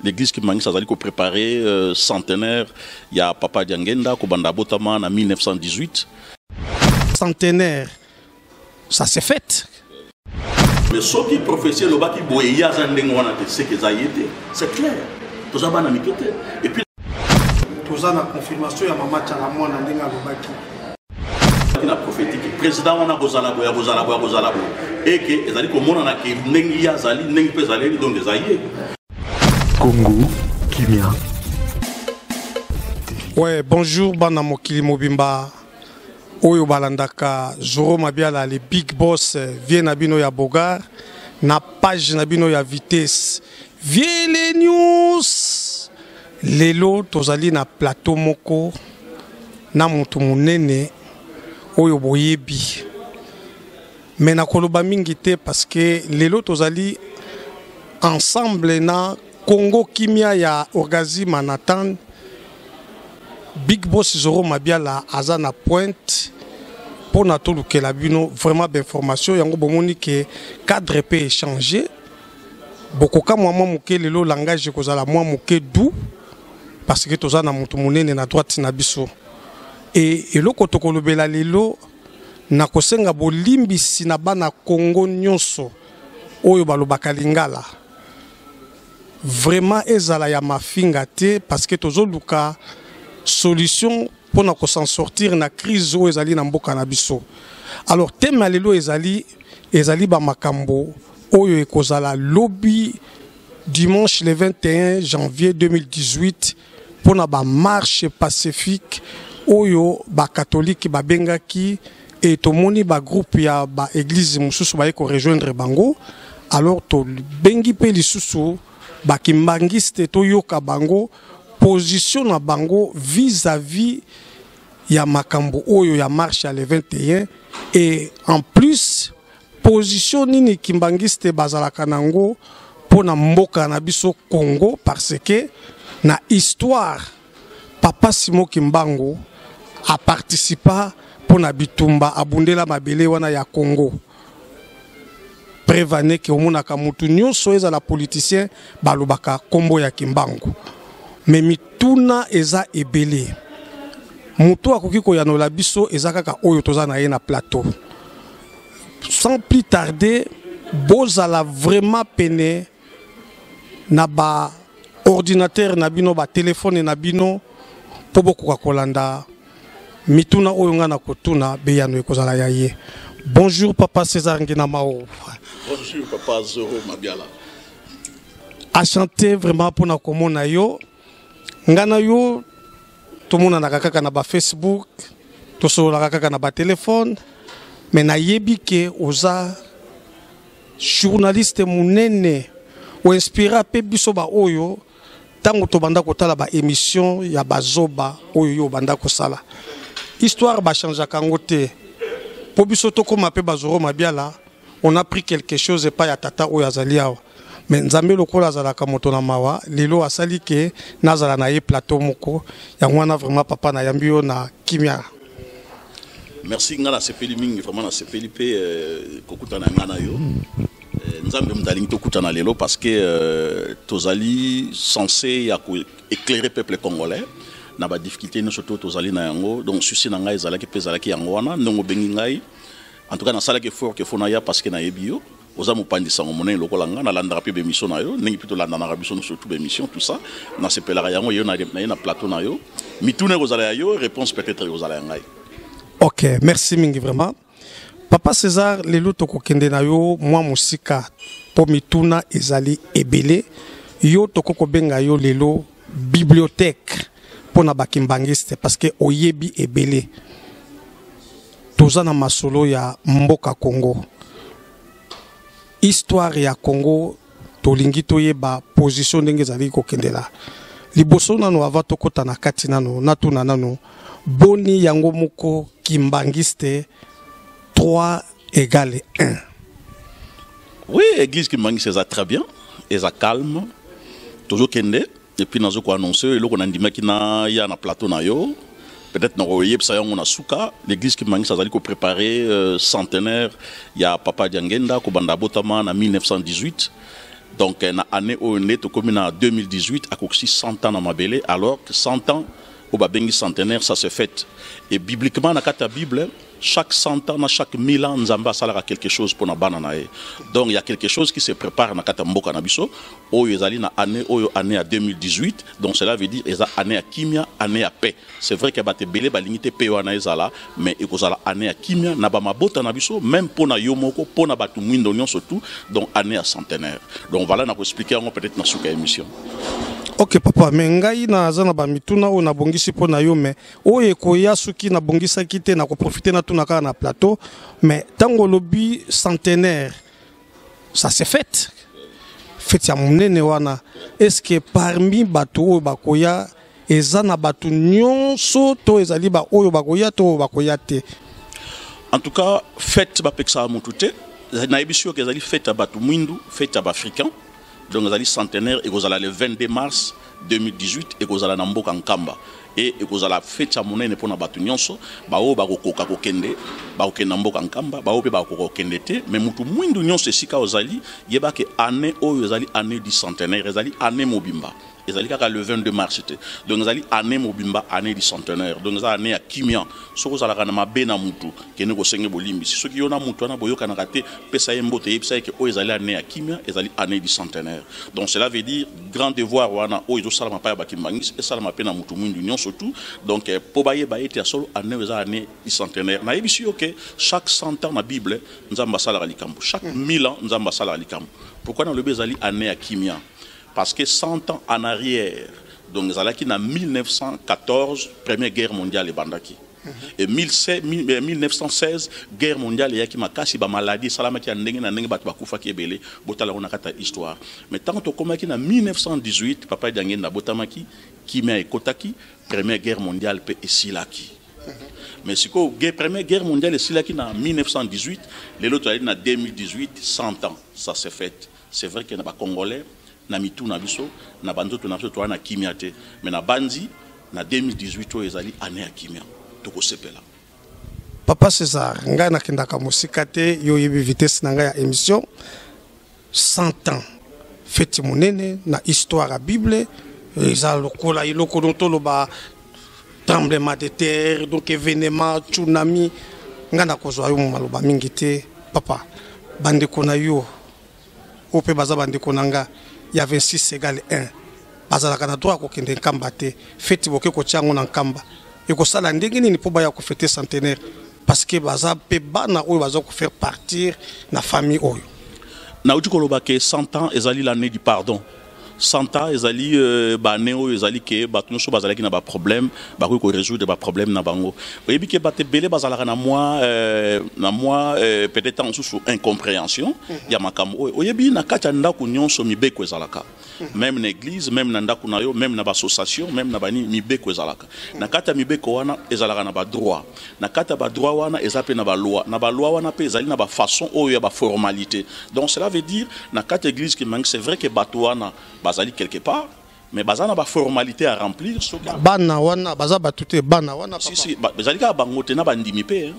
l'église qui m'a préparé centenaire, il y a Papa Diangenda, Kobanda Botama en 1918. Centenaire, ça s'est fait. Mais ce qui prophétie le baki boya zandengoana c'est que ça y était, c'est clair. Tout ça va et puis tout ça la confirmation ya mama Tchalamwa na ndenga le baki. La prophétique président on a Gozalabo et que ezali komona na ke ndengi ya zali ndengi pezali donc des aïe. Congo Kimia. Ouais, bonjour bana mokili mobimba. Oyo balandaka Zoro Mabiala les big boss vient na bino ya Bogar na page na bino ya vitesse vie les news lelo tozali na plateau moko na mutu munene oyo boyebi mais na koloba mingi te parce que lelo tozali ensemble na Congo Kimia ya Orgazi Manhattan. Big Boss Zoro Mabiala aza na pointe pour na tout que la bino vraiment d'information yango bomoni que cadre peut échanger beaucoup comme moi moké lelo langage kozala moi moké dou parce que toza na mutu munene na droite na biso et eloko tokolobela lelo na kosenga bolimbisi na bana Congo nyonso oyo balobaka lingala vraiment ezala ya mafinga te parce que tozoluka solution pour nous s'en sortir na crise où ezali na mboka na biso. Alors thème lelo ezali ba makambo oyo ekozala lobby dimanche le 21 janvier 2018 pour na ba marche pacifique oyo ba catholique ba bengaki et tomoni ba groupe ya ba église mususu ba ko rejoindre bango. Alors to bengi pe lisusu ba kimbangiste to yoka bango position na bango vis-à-vis ya makambo oyo ya marche à le 21 et en plus position nini kimbangiste bazalaka nango pona mboka na biso Congo parce que na histoire Papa Simo Kimbangu a participé pona bitumba abundela mabele wana ya Congo prévané que omonaka mutu nyonso ezala politicien balobaka kombo ya Kimbangu. Mais mituna eza ebele mutu akoki koyanola biso eza kaka oyo toza na ye na plateau sans plus tarder bozala vraiment pene na ba ordinateur na bino ba téléphone na bino po bokoka kolanda mituna oyo nga na kotuna beyano ekozala ya ye. Bonjour Papa César Ngina Mao. Bonjour Papa Zoro Mabiala. Enchanté vraiment pour na komona yo. Ngana yo tomona na kaka na ba Facebook to so la kaka na ba téléphone mais na yebi ke oza journaliste munene o inspira pe biso ba oyo tango to banda kotala ba émission ya bazoba oyo yo banda kosala histoire ba changer kangote po biso to koma pe bazoro Mabiala on a pris quelque chose et pas ya tata oyo azali awa. Mais nzambe lokola azalaka moto na mawa lelo asali ke nazala na ye plateau moko yangwana vraiment papa na yambio na Kimia. Merci ngala sepeli mingi vraiment na sepeli pe kokuta na ngana yo nzambe mdalingi tokuta na lelo parce que tozali censé ya éclairer peuple congolais na ba difficulté no surtout tozali na yango donc susi na ngai ezalaki pe ezalaki yango wana ndongo bengi ngai en tout cas na salaki fort que fona ya parce que na yebio oza mopandisa ngomone lokola nga na landra pe bémission na yo ningi plutôt landa na biso surtout bémission tout ça na sepelaka yango yo na plateau na yo mitune kozala ya yo réponse peut-être kozala ya ngai. OK, merci mingi vraiment. Papa César lelo tokokende na yo mwa musika po mituna ezali ebele yo tokoko benga yo lelo bibliothèque pona bakimbangiste parce que oyebi ebele toza na masolo ya mboka Congo. Histoire ya Congo tolingi toyeba position ndenge ezali kokendela liboso nano ava tokota na kati nano natuna nano boni yango moko kimbangiste 3 égale 1. Oui, église Kimbangiste c'est très bien, et ça calme toujours kende et puis nazo ko annoncer et loko nandimaki na ya na plateau na yo peut-être na oyebisa yango na suka l'église Kimbangiste azali ko préparer centenaire ya Papa Diangenda ko banda botama na 1918 Donc na année où on est comme en 2018 à aussi 100 ans dans ma belle, alors que 100 ans au babengi centenaire ça se fête. Et bibliquement dans la Bible, chaque 100 ans, chaque 1000 ans, Nzamba salara quelque chose pour na bananae. Donc il y a quelque chose qui se prépare dans la mboka na biso. Oh yezali na année à 2018. Donc cela veut dire eza année à kimia, année à paix. C'est vrai que bate belé balingité paix wana ezala, mais ekozala année à kimia na ba mabota na biso, même pour na yomoko, pour na batu mwindo nyon surtout, donc année à centenaire. Donc voilà na ko expliquer peut-être dans suka émission. Ok papa, mais ngai na zana ba mituna o na bongisi po na yo mais o ekoya suki na bongisa kite na ko profiter na tuna na plateau mais tango lobi centenaire ça s'est fait. Fait ya munene wana est-ce que parmi bato bakoya ezana batu nyonso to ezali ba oyo bakoya to bakoya te. En tout cas, fête ba peksa mutute, na ebisio ke ezali fête à batu mwindu, fête à africain. Donc vous allez centenaire et vous allez le 22 mars 2018 et vous allez Namboka Nkamba et vous allez fête à monnaie pour na batu nyonso bao ba kokoka kokende ba kokenda Mboka Nkamba bao pe ba kokende te mais mutu mwindu nyonso sika ozali yeba ke année oyo ezali année du centenaire ezali année mobimba ezali kaka le 22 mars te donc ezali année mobimba année du centenaire donc ezali année ya kimia soko zala kana mabe na mutu kene ko senge bolimbi si soki yona mutu na boyoka na kate pesa yembote yebisa ke o ezali année ya kimia ezali année du centenaire donc cela veut dire grand devoir wana o ezo sala mapa ya bakimbangisi e sala mape na mutu mwindu nyon surtout donc po baye ba ete solo année ezali année du centenaire na yebisi ok chaque 100 ans na bible nzamba sala likambo chaque 1000 ans nzamba sala likambo pourquoi dans le bezali année ya kimia. Parce que 100 ans en arrière, donc Zalaki na 1914, Première Guerre mondiale et Bandaki. Et 1916, Guerre mondiale et qui m'a cassé ba maladie, salama qui a ndenge na ndenge batu bakufa ki ebele, botala on a kata histoire. Mais tant que comme qui na 1918, papa dangé na botamaki, qui m'a ekotaki, Première Guerre mondiale pe esilaki. Mais si quoi, Première Guerre mondiale et silaki na 1918, les autres allaient na 2018, 100 ans, ça s'est fait. C'est vrai qu'il y a des Congolais. Na mitu na biso na bandoto na biso to na kimia te mais na bandi na 2018 o ezali année ya kimia to ko sepela. Papa César nga na kindaka musika te yo yebi vitesse na nga ya émission 100 ans fête monene na histoire ya Bible eza lokola iloko donto ba tremblement de terre donc événement tsunami nga na kozwa yo maloba mingi te papa bande kona yo ope baza bande konanga il y a 26 égale 1. Bazalaka na droit ko kende nkamba te. Feti boke ko tiango na nkamba. E ko sala ndenge nini po ba ya ko fêter centenaire parce que baza pe bana oyo baza ko faire partir na famille oyo. Na uti ko lobake 100 ans ezali l'année du pardon. 100 ans ezali ba neo ezali ke batu nyonso bazalaki na ba problème ba ko résoudre ba problème na bango. Oyebi ke bate belé bazalaka na moi peut-être en sous incompréhension ya makambo oyebi na kati ndako nyonso mibeko ezalaka même na église même na ndako na yo même na ba association même na bani mibeko ezalaka na kati mibeko wana ezalaka na ba droit na kati ba droit wana ezape na ba loi wana pe ezali na ba façon oyo ya ba formalité donc cela veut dire na kati église qui manque c'est vrai que bato wana bazali quelque part mais bazana ba formalité à remplir bana wana baza batute bana wana papa si bazali ka bangote na bandimi pe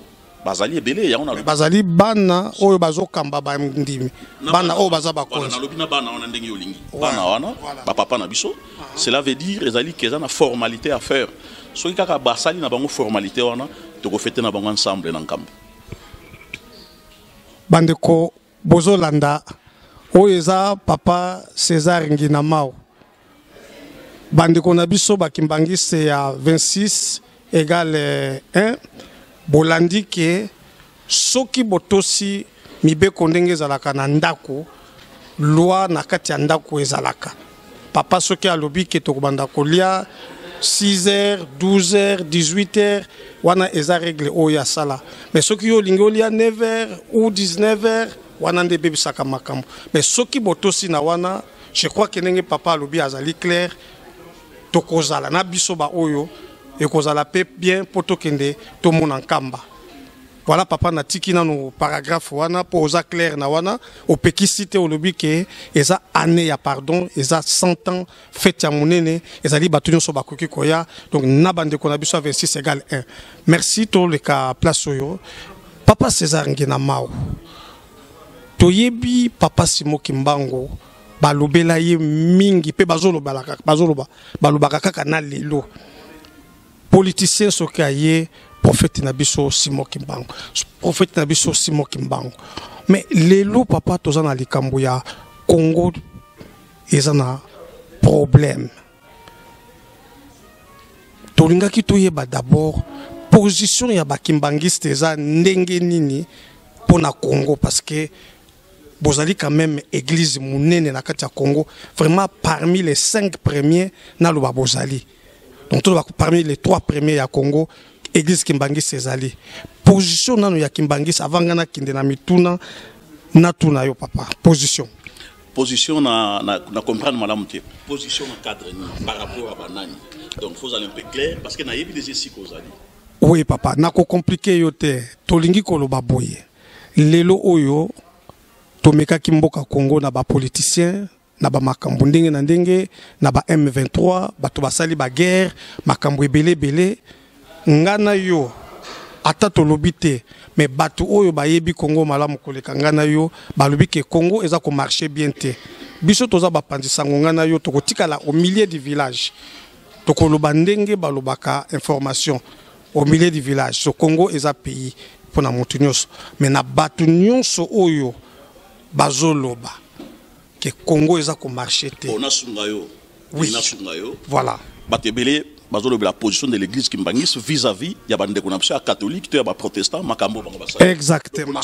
bazali ebele ya ona bazali bana oyo bazokamba ba ndimi bana oyo baza bakonzi na lobina bana wana ndenge yolingi bana wana ba papa na biso cela veut dire ezali que na formalité à faire soki kaka basali na bango formalité wana to ko fêter na bango ensemble na nkambi bandeko bozolanda oyo eza papa César Nginamao bandeko na biso bakimbangise ya 26 égale 1 bolandi ke soki botosi mibeko ndenge ezalaka na ndako loi na kati ya ndako ezalaka papa soki alobi ke tokobanda kolia 6h 12h 18h wana eza règle oyo ya sala mais soki yo lingi olia 9h ou 19h wana nde bebisaka makambo mais soki botosi na wana je crois que ndenge papa alobi azali clair tokozala na biso ba oyo ekozala pe bien poto kende to mona nkamba voilà papa na tiki na no paragraphe wana po oza clair na wana opekisite olobi ke eza année ya pardon eza 100 ans fête ya monene ezali batu nyonso bakoki koya donc na bande ko na biso 26 égale 1 merci to le ka place oyo papa César Nginamao toyebi papa Simo Kimbango balobela ye mingi pe balobaka kaka na lelo politicien soki aye prophète na biso Simon Kimbangu prophète na biso Simon Kimbangu mais lelo papa toza na likambo ya Congo eza na problème tolingaki toyeba d'abord position ya bakimbangiste eza ndenge nini pona Congo parce que bozali quand même église munene na kati ya Congo vraiment parmi les 5 premiers na lo bozali donc parmi les 3 premiers ya Congo église kimbangiste ezali position nano ya kimbangiste avanga na kinde na mituna na tuna yo papa position na comprendre madame te position na cadre ni par rapport à banani donc faut aller un peu clair parce que na yebi des ici kozali oui papa na ko compliquer yo te tolingi ko lo baboye lelo oyo tomeka kimboka Congo na ba politicien na ba makambo ndenge na ndenge na ba M23 bato basali ba guerre makambo ebele ngana yo ata tolobi te mais bato oyo bayebi Congo malamu koleka ngana yo balobi ke Congo eza ko marcher bien te biso toza bapandisa ngana yo tokotikala au milieu du village tokoloba ndenge balobaka information au milieu du village so Congo eza pays pona mutu nyonso mais na bato nyonso oyo bazoloba que Congo eza ko marcher te on a sungayo oui sungayo voilà batebele bazoloba la position de l'église kimbangiste vis-à-vis ya bande konapsia catholique to ya ba protestant makambo bango basa exactement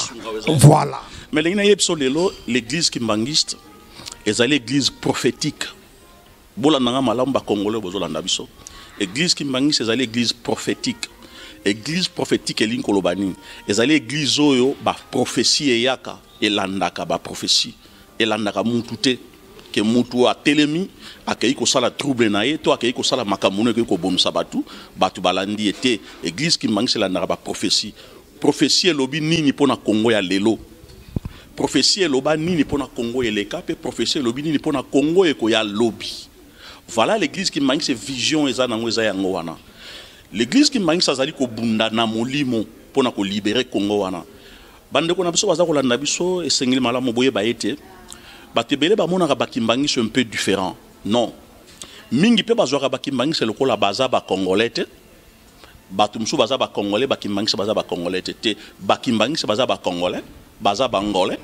voilà mais l'église kimbangiste est l'église prophétique bola nanga malamu ba congolais bozolanda biso église kimbangiste est l'église prophétique église prophétique elingi kolobani ezali église oyo ba prophétie eyaka elandaka ba prophétie elandaka mutu te ke mutu a telemi akei ko sala trouble na ye to akei ko sala makamuno ke ko bomsa batu balandi ete église kimbangiste elandaka ba prophétie elobi nini pona Congo ya lelo prophétie eloba nini pona Congo eleka pe prophétie elobi nini pona Congo eko ya lobi voilà l'église kimbangiste vision eza nango eza yango wana l'église kimbangiste azali ko bunda na molimo pona ko libérer Congo wana bande ko na biso baza ko landa biso esengeli malamu boye baete batebele bamonaka bakimbangiste un peu différent non mingi pe bazwaka bakimbangiste lokola baza ba congolais te batu musu baza ba congolais bakimbangiste baza ba congolais te bakimbangiste baza ba congolais baza bangolais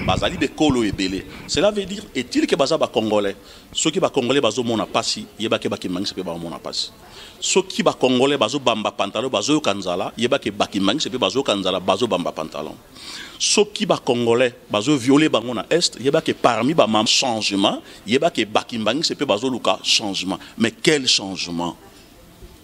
bazali be kolo ebele cela veut dire est-il que baza ba congolais ceux qui ba congolais bazo mona pasi yebake bakimbangiste pe ba mona pasi ceux qui ba congolais bazo bamba pantalon bazo kanzala yebake bakimbangiste pe bazo kanzala bazo bamba pantalon ceux qui ba congolais bazo violer bango na est yebake parmi ba mam changement yebake bakimbangiste pe bazo luka changement mais quel changement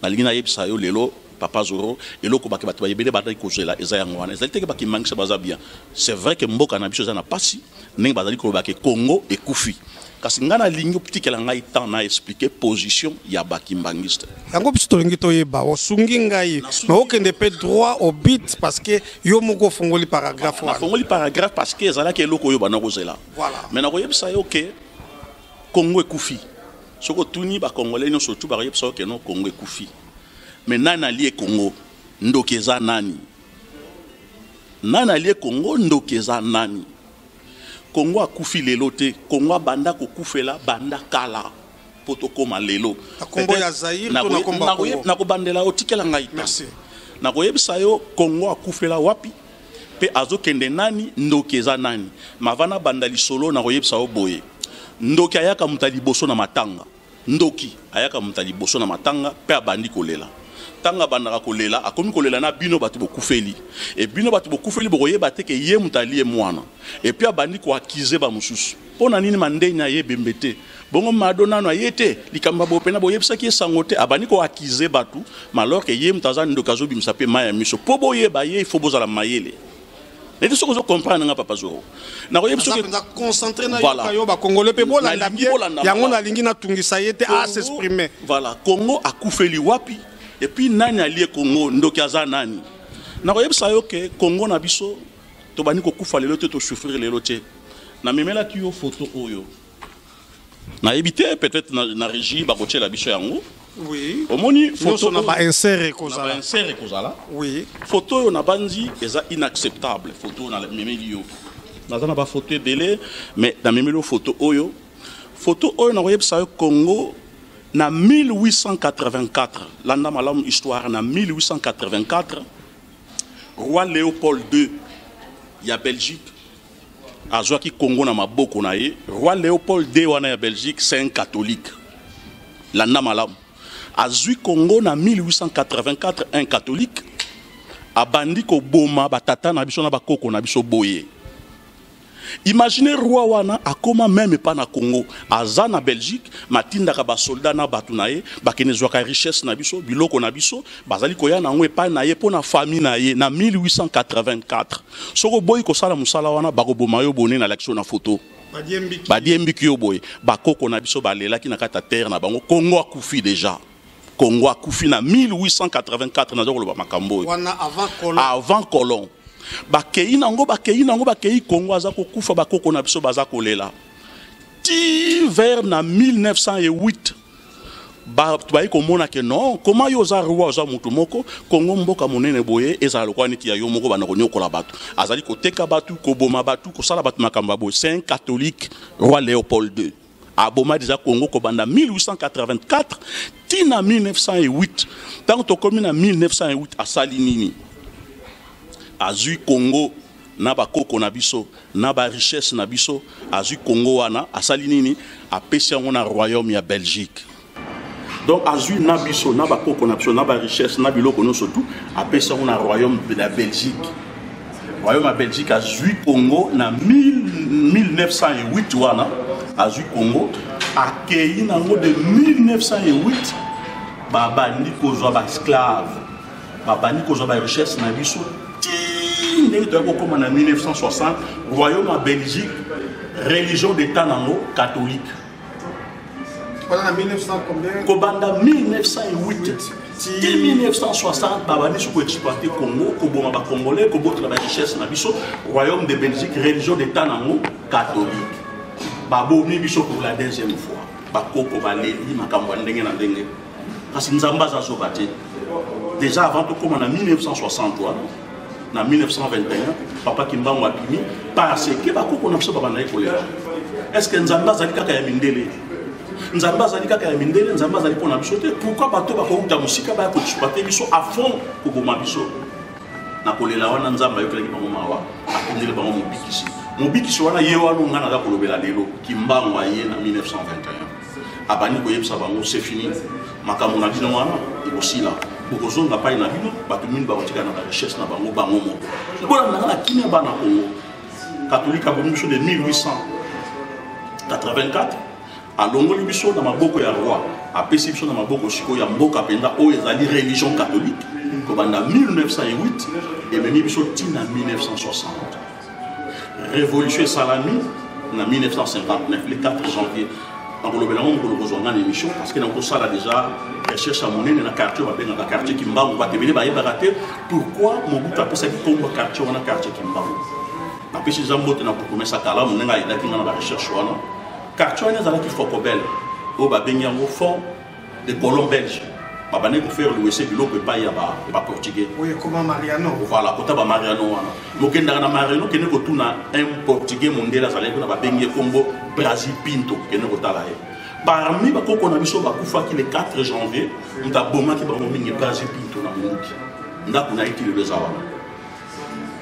na lingina yebisa yo lelo papa Zoro et loko baki batu bayebele badai kozela eza yango wana ezali teke bakimbangiste baza bien c'est vrai que mboka na biso za na pasi ndenge bazali koloba ke Congo ekufi kasi ngana lingi optikela ngai temps na expliquer position ya bakimbangiste yango biso tolingi toyeba osungi ngai mais okende pe droit au but parce que yo moko fongoli paragraphe wana fongoli paragraphe parce que ezala ke loko yo bana kozela voilà mais na koyebisa yo ke Congo ekufi soko tuni ba congolais no surtout ba yebisa ke no Congo ekufi mais nani allié Congo ndokeza nani allié Congo ndokeza nani Congo akufi lelo te Congo banda ko kufela banda kala potokoma lelo Congo ya Zaire to na komba Congo na ko bandela otikela ngai merci na ko yebisa yo Congo akufela wapi pe azokende nani ndokeza nani mavana banda lisolo na ko yebisa yo boye ndoki ayaka mutali boso na matanga ndoki ayaka mutali boso na matanga pe abandi kolela tanga bandaka kolela akomi kolela na bino batu bokufeli et bino batu bokufeli bokoyeba te ke ye mutali ye mwana et puis abandi ko accuser ba mususu pona nini mandenya ye bembete bongo madona no yete likamba bopena boyebisa ki sangote abandi ko accuser batu malor ke ye mutaza ndokazo bimisa pe maya miso po boyeba ye il faut bozala mayele et tout ce que je comprends nga papa Zoro na koyebisa ke concentrer na yo ba congolais pe bolanda bien yango na lingi na tungisa yete à s'exprimer voilà Congo akufeli wapi et puis nani allié Congo ndokaza nani na koyebisa yo ke Congo na biso to bani ko kufa lelo te to souffrir lelo te na memela ki yo photo oyo na éviter peut-être na régie ba koche la biso yango oui omoni photo na ba insérer kozala oui photo yo na banzi eza inacceptable photo na memeli yo na ba photo belé mais na memelo photo oyo photo oyo na koyebisa Congo na 1884 landa malamu histoire na 1884 roi Léopold II ya Belgique azwaki Congo na maboko na ye. Roi Léopold II wana ya Belgique c'est un catholique landa malamu azwi Congo na 1884 un catholique abandi ko boma batata na biso na bakoko na biso boye. Imaginez roi wana akoma même pas na Congo aza na Belgique matinda ka ba soldat na batu na ye bakene zwaka richesse na biso biloko na biso bazali koya na ngwe pa na ye pona famille na ye na 1884 soko boy ko sala musala wana bako boma yo boné na l'action na photo badiembiki yo boy bakoko na biso balelaki na kata terre na bango. Congo akufi déjà. Congo akufi na 1884 na zoko makambo wana avant colon bakei nango bakei Congo aza kokufa bakoko na biso baza kolela ti vers na 1908 ba tubai komona ke non comment yo za roi za mutu moko Congo mboka monene boye ezala lokwa neti ya yo moko bana konyokola batu azali koteka batu koboma batu kosala batu makamba boye. C'est un catholique roi Léopold II aboma déjà Congo ko banda 1884 ti na 1908 tant to komi na 1908 asali nini azui Congo na bakoko na biso na ba richesse na biso azui Congo wana asali nini apesi yango na royaume ya Belgique. Donc azui na biso na bakoko na biso na ba richesse na biloko no surtout apesi yango na royaume de la Belgique. Royaume ya Belgique azui Congo na 1908 wana azui Congo akei nango de 1908 babandi kozwa ba esclave babandi kozwa ba richesse na biso. Comme en 1960, royaume à Belgique, religion d'État catholique. Pendant 1900 combien? Kobanda 1908. 1960, babani sous exploiter Congo, Koboma ba Congolais, Kobo la richesse na biso, royaume de Belgique, religion d'État catholique. Babo mi biso pour la deuxième fois. Bakoko baleli makambo ndenge na ndenge. Parce que nzamba za sobate. Déjà avant tout comme en 1960 en 1921, papa Kimbangu Abimi, parce que bakoko na biso babana ekolela. Est-ce que nzamba zali kaka ya mindele? Nzamba zali kaka ya mindele, nzamba zali pona biso te. Pourquoi bato bakouta musika ba ko exploiter biso à fond ko boma biso? Na kolela wana nzamba yokelaki bango mawa, akindele bango mobikisi. Mobikisi wana ye wana ngana za kolobela lelo, Kimbangu aye na 1921. Abani ko yebisa bango c'est fini. Makambo na bino wana ikosila. Bokozon na pai na bino batumini ba otika na richesse na bango bango mo. Bola na kimia bana Congo. Catholique a bomi de 1884 a longoli biso na maboko ya roi. A pesi biso na maboko siko ya mboka penda o ezali religion catholique. Ko banda 1908 et memi biso tina 1960. Révolution salami na 1959 le 4 janvier. On a une émission parce que nous avons déjà recherche à mon dans le quartier, dans le quartier Kimbangu. Pourquoi Mobutu a pensé que le quartier dans le quartier Kimbangu? Après, si j'ai commencé à faire la recherche, le quartier est dans le Fokobel, au fond des colons belges. Je vais faire l'OEC de l'eau, pas portugais. Oui, comment Mariano? Voilà, quand tu Mariano. Donc, dans Mariano, qui est un portugais mondial, ça va être Combo Brasil Pinto, qui est parmi les gens qui ont fait le 4 janvier, nous avons bomba qui ont Brasil Pinto dans le monde. Nous avons été le Zawa.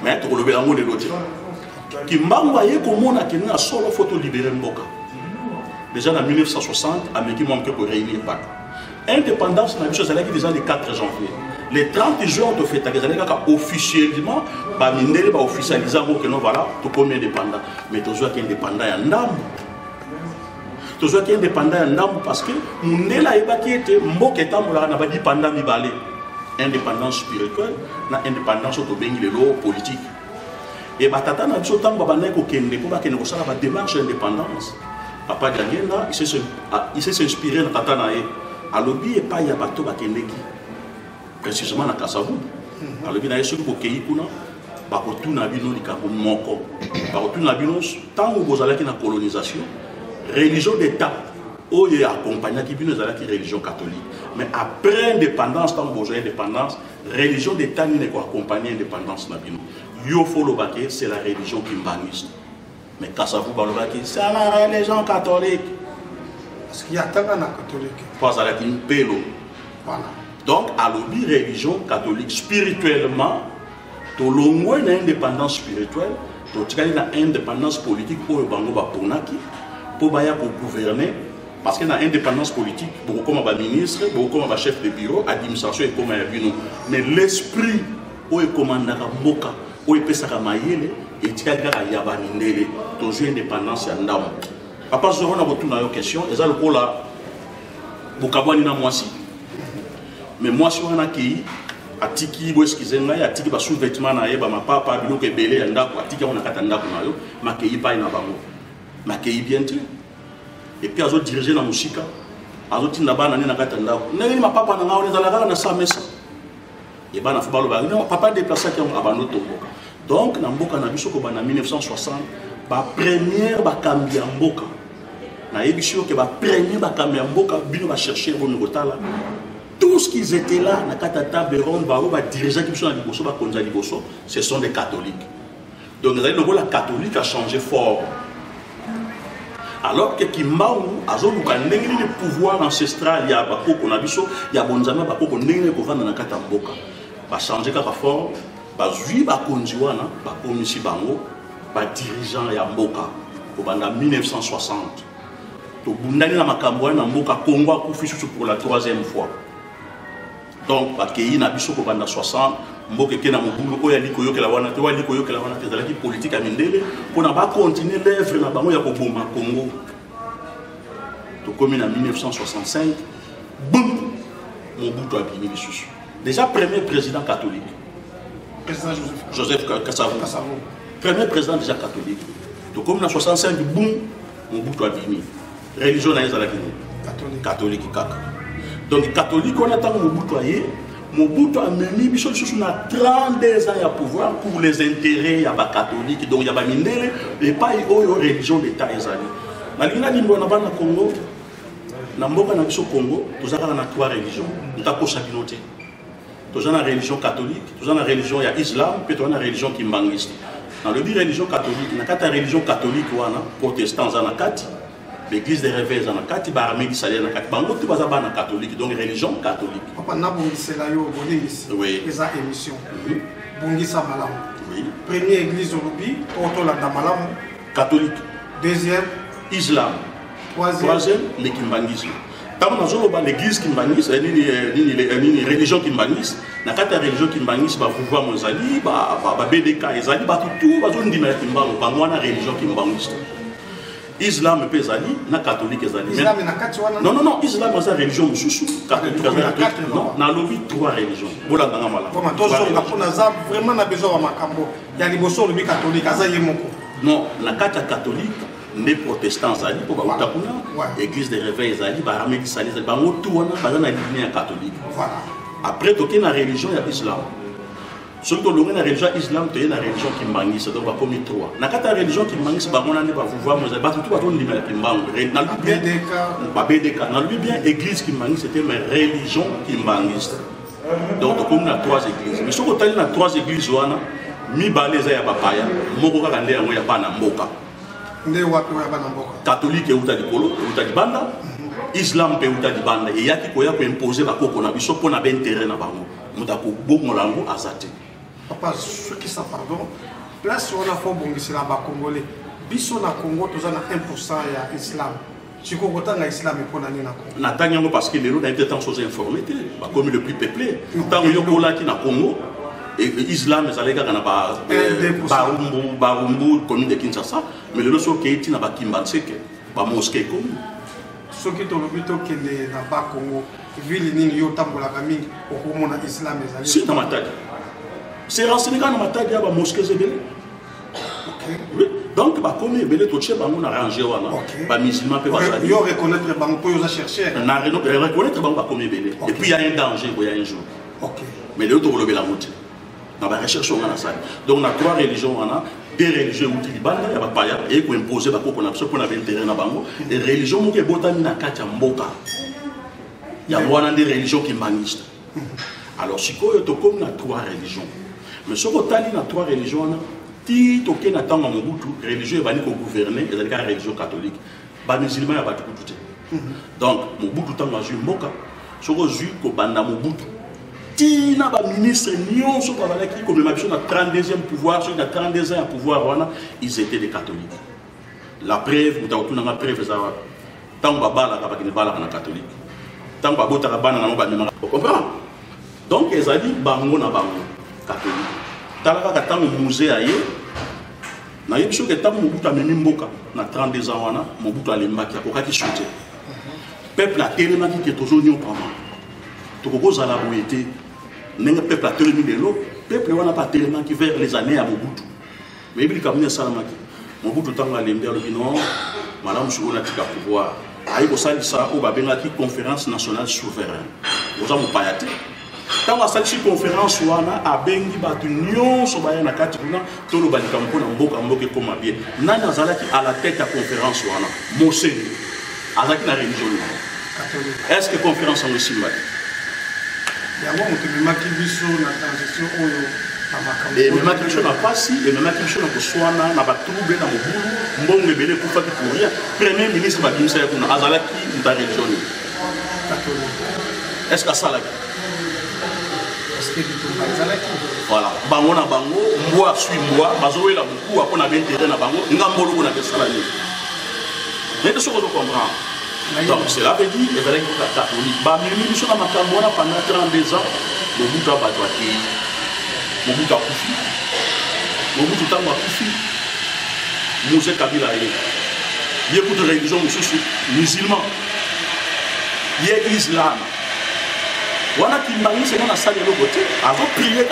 Mais tu as levé la main de l'autre. Qui m'a envoyé comme on a tenu à solo photo libérée Mboka. Déjà en 1960, Amérique m'a pour réunir pas. Indépendance, la chose est déjà le 4 janvier. Les 30 juin, on fait officiellement, on officialise que nous voilà, tout comme indépendant. Mais toujours indépendant et indépendant. Toujours indépendant et indépendant parce que nous sommes indépendants. Indépendance spirituelle, indépendance politique. Et batata na biso tango babana ko kende ko bakene ko sala ba démarche d'indépendance. Papa Daniela, il s'est inspiré na tata na ye. Alobi e pa ya bato bakende ki. Précisément na Kasavu. Alobi na yesu ko kei kuna ba ko tuna bino likambo moko. Ba ko tuna bino tango bozalaki na colonisation, religion d'état oye accompagna qui bino zalaki religion catholique. Mais après indépendance tango bozo indépendance, religion d'état ni ko accompagner indépendance na bino. Yo Folobake, c'est la religion kimbaniste. Mais Kassavou Balobake, c'est la religion catholique. Parce qu'il y a tant de catholiques. Parce qu'il y a un pélo. Voilà. Donc, à l'objet religion catholique, spirituellement, tu as une indépendance spirituelle, tu as une indépendance politique pour gouverner. Parce qu'il y a une indépendance politique, beaucoup comme un ministre, beaucoup comme un chef de bureau, administration et comme un bureau. Mais l'esprit, où est commandant Moka, où est Pesaka Mayele, et tu as toujours indépendance. Papa, je vais vous une question. Et ça, le coup là, Bukabwani na moi si. Mais moi, si on a qui, a tiki, bo excusez-moi, a tiki, ba sous-vêtement na yeba, ma papa, bilo ke belé, anda, a tiki, on a katanda kuna yo, ma kei pa ina bango. Ma kei bien tu. Et puis, azo diriger la musique, azo tinda ba na ne na katanda. Ne ma papa na ngao, ne zalaga na sa mesa. Et ba na fubalo ba, non, papa déplacé qui ont abandonné Toboka. Donc, na mboka na biso ko ba na 1960, ba première ba kambia mboka. Na ebisho ke ba première ba kambia mboka, bino ba chercher bon ngotala. Tous qui étaient là, na katata beron ba ba dirigeants qui sont na liboso ba konza liboso, ce sont des catholiques. Donc la catholique a changé fort. Alors que Kimbaou a le pouvoir ancestral, il y a Bakoko Nabiso, il y a Bonzama Bakoko Nene Kovana na Katamboka. Va changer ka fort, va zui ba konjiwana, ba komisi bango, ba dirigeant ya mboka. En 1960. To bundani na makambo na mboka Congo a kufi pour la 3e fois. Donc ba kei na biso ko banda 60, mboka ke na mobulu oya likoyo ke la wana te wa likoyo ke la wana te za la politique a mindele pour na ba continuer l'œuvre na bango ya ko bomba Congo. To comme en 1965, boum, Mobutu a bini lisusu. Déjà premier président catholique. Président Joseph Kassavou. Premier président déjà catholique. To comme en 65, boum, Mobutu a bini. Religion na ezala Guinée. Catholique kaka. Donc catholique on attend Mobutu a mené biso sur 32 ans à pouvoir pour les intérêts ya ba catholique donc ya ba mindele et pas une religion d'état ezali. Na lina limbo na bana Congo na mboka na biso Congo tozaka na 3 religions. Ntako sabinote. Tozana na religion catholique, tozana na religion ya islam, puis tozana na religion kimbangiste. Dans le dit religion catholique, na kata religion catholique wana protestants za na kati. L'église des réveils en Akati, Baramé qui s'allait en Akati, Bango, tout va en catholique, donc religion catholique. Papa, n'a pas c'est là, oui. Les émissions. Bongisa Malam. Oui. Première église au Rubi, Autola Malam. Catholique. Deuxième. Islam. Troisième, les Kimbangisme. Tant que l'église Kimbangisme, une religion Kimbangisme, na kata religion Kimbangisme, ba pouvoir Mozali, ba BDK, Ezali, ba tout, ba zone dimela Kimbango, ba moi na religion Kimbangisme. Islam est zali, na catholique zali. Islam est na katwana. Non, Islam est une religion mususu, catholique non, na lobby 3 religions. Bola nganga mala. Comment tous on a vraiment na besoin de makambo. Ya liboso lobby catholique aza yemoko. Non, na kata catholique, les protestants zali pour ba utakuna, église des réveils zali, ba ramé qui sali, ba motu wana ba na lignée catholique. Voilà. Après toquer na religion ya Islam. Surtout dans la religion islam, tu es la religion qui mangue, c'est donc pas mis 3. Dans la religion qui mangue, c'est pas on a pas pouvoir, mais c'est pas tout le monde qui mangue. Dans le BDK, dans le bien église qui mangue, c'était mes religions qui mangue. Donc comme on a 3 églises. Mais si on a 3 églises, on a mi baleza ya papaya, moko kaka nde yango ya bana mboka. Nde wapi ya bana mboka. Catholique uta di kolo, uta di banda. Islam pe uta di banda. Et yaki ko ya ko imposer ba koko na biso pona ben terrain na bango. Mutako bongo lango azate. Papa, ce qui ça, pardon, place on a fait bon, c'est là-bas congolais. Biso na Congo, tu as 1% ya islam. Tu comprends que l'islam est pour l'année na Congo. Natanya parce que les gens étaient tant choses informés, comme le plus peuplé. Tant que yo là qui na Congo, et l'islam est allé gagner ba Barumbu, commune de Kinshasa, mais le reste qui est na ba Kimbanseke, ba mosquée comme. Ce qui est le but que les là-bas Congo, ville ni yo tambola kami, au moment l'islam est allé. Si na matadi. C'est renseigné dans ma tête, il y a des mosquées zébélé. Donc, comme il y a des choses qui sont arrangées, les musulmans peuvent aller. Il y a reconnaître les banques pour les chercher. Reconnaître les banques comme il y a. Et puis, il y a un danger, il y a un jour. Mais les autres ont relevé la route. Dans la recherche, on a ça. Donc, on a 3 religions, on a 2 religions où il y a des paya, et qui imposent qu'on a besoin d'intérêt dans bango. Et les religions qui sont botanées katia mboka. Il y a des religions qui manissent. Alors, si on a 3 religions. Mais ce qu'on a dit dans 3 religions, si on a tant de religion, il va gouverner, et la religion catholique. Les musulmans, il va tout. Donc, Mobutu tant a joué Mboka, sur le jus que Banda Mobutu. Tina ba ministre Nyon sur la qui comme ma na 32e pouvoir, sur la 32e pouvoir, ils étaient des catholiques. La preuve, vous avez tout preuve ça. Tant que bala ka bakini bala na catholique. Tant que bota bana na ba même. Vous comprenez? Donc ils ont dit bango na bango catholique. Talaka ka tant musée aye. Na yebisho ke tant Mobutu ameni Mboka na 32 ans wana, Mobutu alembaki akokaki chuter. Peuple a tellement dit que toujours nyon pas mal. Tout ko za la boité. N'est peuple a tellement de l'eau, peuple n'a pas tellement qui vers les années à Mobutu. Mais il y a des salamaki. Mobutu tant à l'embert le binon, madame Chouna tika pouvoir. Aïe ça ça au babenga qui conférence nationale souveraine. Vous avez pas yaté. Tant à cette conférence wana a bengi batu nyon so baya na kati kuna to lo balika mpona mboka mboka comme bien. Nani azalaki à la tête de la conférence wana? Monseigneur. Azaki na religion. Est-ce que conférence en aussi mal? Il y a un peu de transition. Et même qui na pasi et même qui na kuswana na batrouble na mobulu mbongo ebele kufa ki pour rien. Premier ministre ba kimisa kuna azalaki nta religion. Est-ce que ça là? Est-ce que tu azalaki? Voilà. Bango na bango, mboa suit mboa, bazoela beaucoup apona bien terrain na bango, ngambolo kuna ke sala ni. Mais de ce qu'on comprend. Donc cela veut dire que les catholiques, ils sont pendant 32 ans, Mobutu a battu, Mobutu a Koufi, Mobutu a Koufi, Moussé Kabila, il y a beaucoup de religions musulmanes, il y a l'islam. Wana Kimbani, c'est dans la salle de l'autre côté, avant de prier,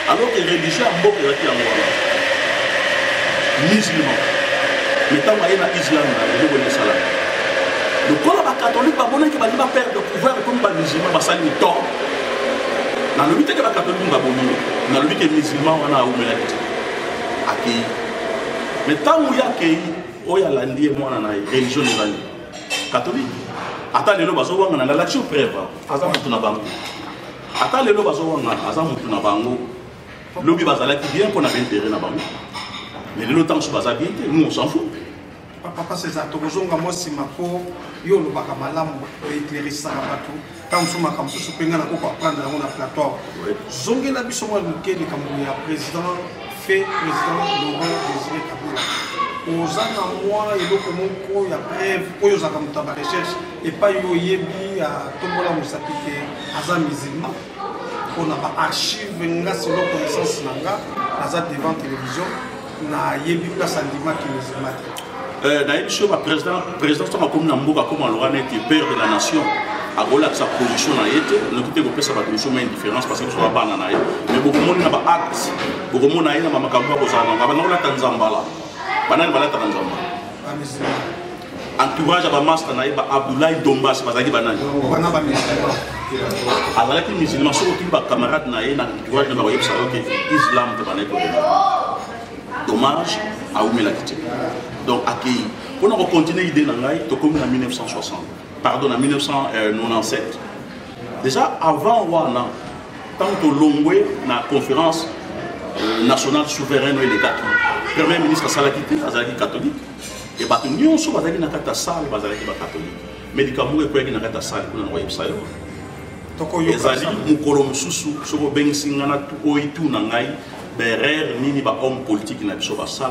alors que les religions ont beaucoup de musulmans. Mais tant qu'il y a l'islam, il y a l'islam. Le corps catholique va perdre le pouvoir comme les musulmans va s'allier tort. Dans le but que les catholiques va bonner, dans le but que les musulmans vont avoir accueilli. Mais tant qu'il y a accueilli, il y a l'andi moi dans la religion catholique. Attends les lois on a l'action preuve. Azam tu na bango. Attends les lois on a azam tu na bango. Lobi bazala qui bien qu'on a intérêt na bango. Mais le temps sur bazala bien, nous on s'en fout. Papa c'est ça, tu as moi si ma peau, yo le bakamalam éclairer ça bateau. Quand nous sommes comme ça, nous pouvons prendre dans un plateau. Zongue la biso moi le Cameroun président fait président Laurent Désiré Kabila. Aux ans moi et donc mon il y a bref, pour yo zakam ta recherche et pas yo yebi à tombola musapike azam musulman. On a pas archive nga selon connaissance nanga, azat devant télévision na yebi place sentiment qui musulman. D'ailleurs, le président comme Namboka, comme Laurent était père de la nation, a relaxé sa position, nous avons fait sa position, mais une différence parce que nous sommes pas en Naï. Mais beaucoup de monde n'a pas acte, beaucoup de monde n'a pas Makambo, on a la Tanzambala, Banan Bala Tanzamba. Entourage à Master Naï, Abdoulaye Dombas, Bazagi Banan. Alors, les musulmans sont tous les camarades Naï, entourage de la Islam de Banan. Dommage à Oumelakité. Donc, accueilli. On a continué l'idée en 1960. Pardon, en 1997. Déjà, avant Wana, tant que Longwe, la conférence nationale souveraine et l'État, le Premier ministre Salakité, Azalaki catholique, et nous sommes dans la salle, Azalaki catholique. Médicaments et puis dans la salle, on a envoyé ça. Et Zali, Moukolom Soussou, Sobo Bengsingana, Oitou Nangai, Berer, Nini, homme politique, n'a pas ça.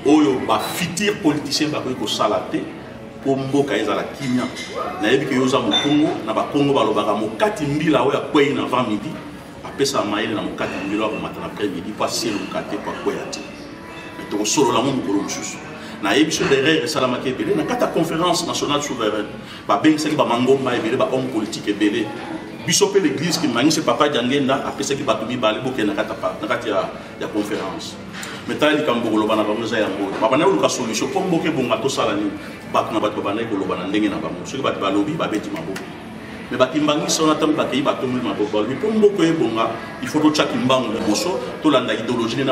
Oyo ba fitir politicien ba ko salate po mboka ezala kinya na yebi ke yoza mukongo na ba kongo ba lobaka mokati mbila oya kwei na 20 midi apesa maile na mokati mbila ba matana après midi passer le kate pa kweyati to solo la mo mukolo mususu na yebi so derrière salama ke belé na kata conférence nationale souveraine ba bengisa ba mangomba ebele ba homme politique ebele biso pe l'église qui mangise papa jangenda apesa ki batu mibale boke na kati ya conférence. Maintenant, il y a des gens qui ont des solutions. Comme beaucoup de gens qui ont des il faut que chaque idéologie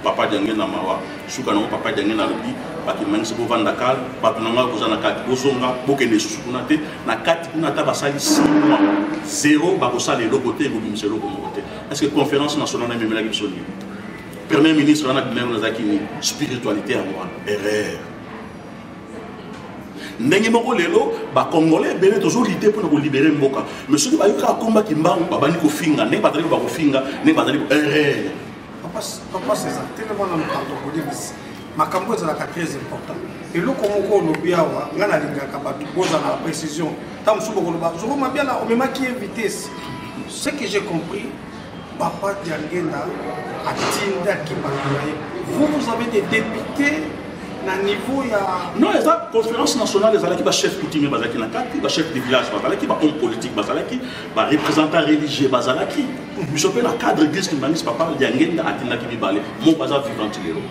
papa Diangé na mawa suka na papa Diangé na lobi baki mangisi bo vanda kal batu na ngako za na kati bozonga bokende susu kuna te na kati kuna ta basali 6 mois zéro bakosala eloko te bobimisa eloko moko te. Est-ce que conférence nationale ememela biso nini? Premier ministre wana bimelo nazaki ni spiritualité ya moi erreur ndenge moko lelo ba congolais bele toujours lité pour nous libérer mboka mais ceux qui ba yoka komba kimbangu babani ko finga ne batali ba ko finga ne batali erreur papa c'est ça tellement na mkanto ko dibisi makambo za la très important et le komoko no biawa ngana lingaka batu boza na précision tam subo ko ba zo mabia la o mema qui est vitesse ce que j'ai compris papa Diangé na atinda ki bakulaye vous avez des députés na niveau ya non eza conférence nationale ezalaki ba chef coutumier bazalaki na kati ba chef de village bazalaki ba homme politique bazalaki ba représentant religieux bazalaki biso pe na cadre église Kimbangi papa Diangé atindaki mibale mo baza vivant lelo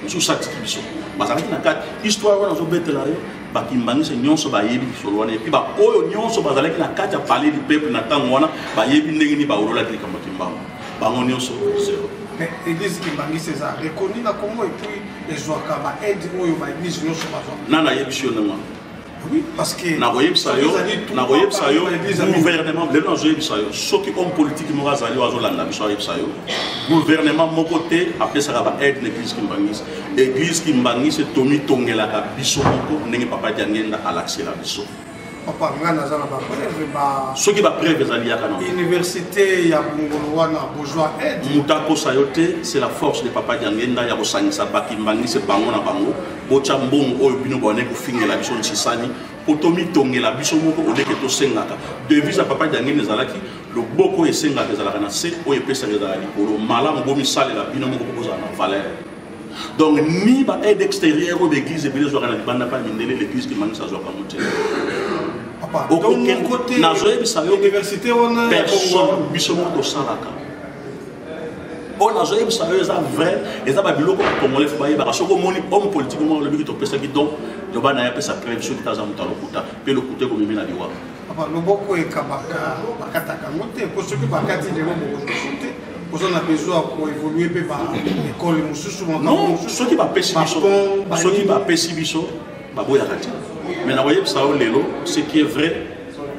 sous satiki biso bazalaki na kati histoire wana zo betela yo ba Kimbangi se nyonso ba yebi solo wana et puis ba oyo nyonso bazalaki na kati ya palais du peuple na tango wana ba yebi ndenge ni ba olola klikamba Kimbangi bango nyonso zéro. Mais l'église Kimbangi c'est ça reconnu na Congo et puis les jouaka ba aide oyo ba église nyonso bazo nana yebisio na mwana oui parce que na boyebisa yo gouvernement le non yebisa yo soki homme politique mo azali wazo landa biso yebisa yo gouvernement moko te apesaka ba aide na église Kimbangi c'est tomi tongela ka biso moko ndenge papa Diangé à l'accès la biso papa ngana za na ba preuve ba soki ba preuve ezali yaka na université ya Bungolo wana bourgeois aide mutako sayote c'est la force de papa Diangé ya kosangisa ba Kimbangi c'est bango na bango bocha mbongo oyo bino bone ko fingela biso nsisani potomi tongela biso moko odeke to sengaka devise papa Diangé ezalaki loboko esengaka ezalaka na se oyo pesa ezalaki likolo malamu bomi salela bino moko koza na valeur. Donc ni ba aide extérieure ou d'église et bien na banda pa mindele l'église Kimbangi sa zoka moté papa donc côté na zoe bisa yo université wana personne biso moko salaka on a zoe bisa yo ça vrai et ça ba biloko congolais fa ba soko moni homme politique mo le biki to pesa ki donc to bana ya pesa preuve sur taza mutalo kuta pe le kuté ko mimina liwa papa loboko e kabaka bakataka moté ko soki bakati de loboko sote vous en avez besoin pour évoluer par l'école non ceux qui va pêcher biso baboya kati mais na voyez ça lelo ce qui est vrai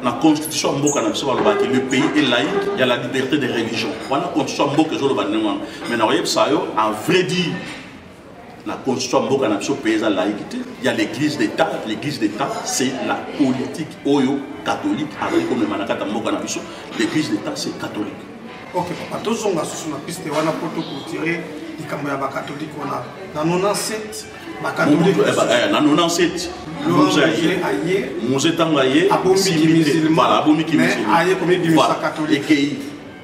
la constitution mboka na biso balobaki le pays est laïque il y a la liberté de religion wana constitution mboka zo loba nengwa mais na voyez ça yo en vrai dire la constitution mboka na biso pays à laïcité il y a l'église d'état c'est la politique oyo catholique avec comme manakata mboka na biso l'église d'état c'est catholique. Ok, papa, tous on a sur la piste, on a pour tirer les caméras catholiques, on a dans 97, les catholiques. Dans 97, nous avons aillé, voilà, abomiki musulman, catholique. Et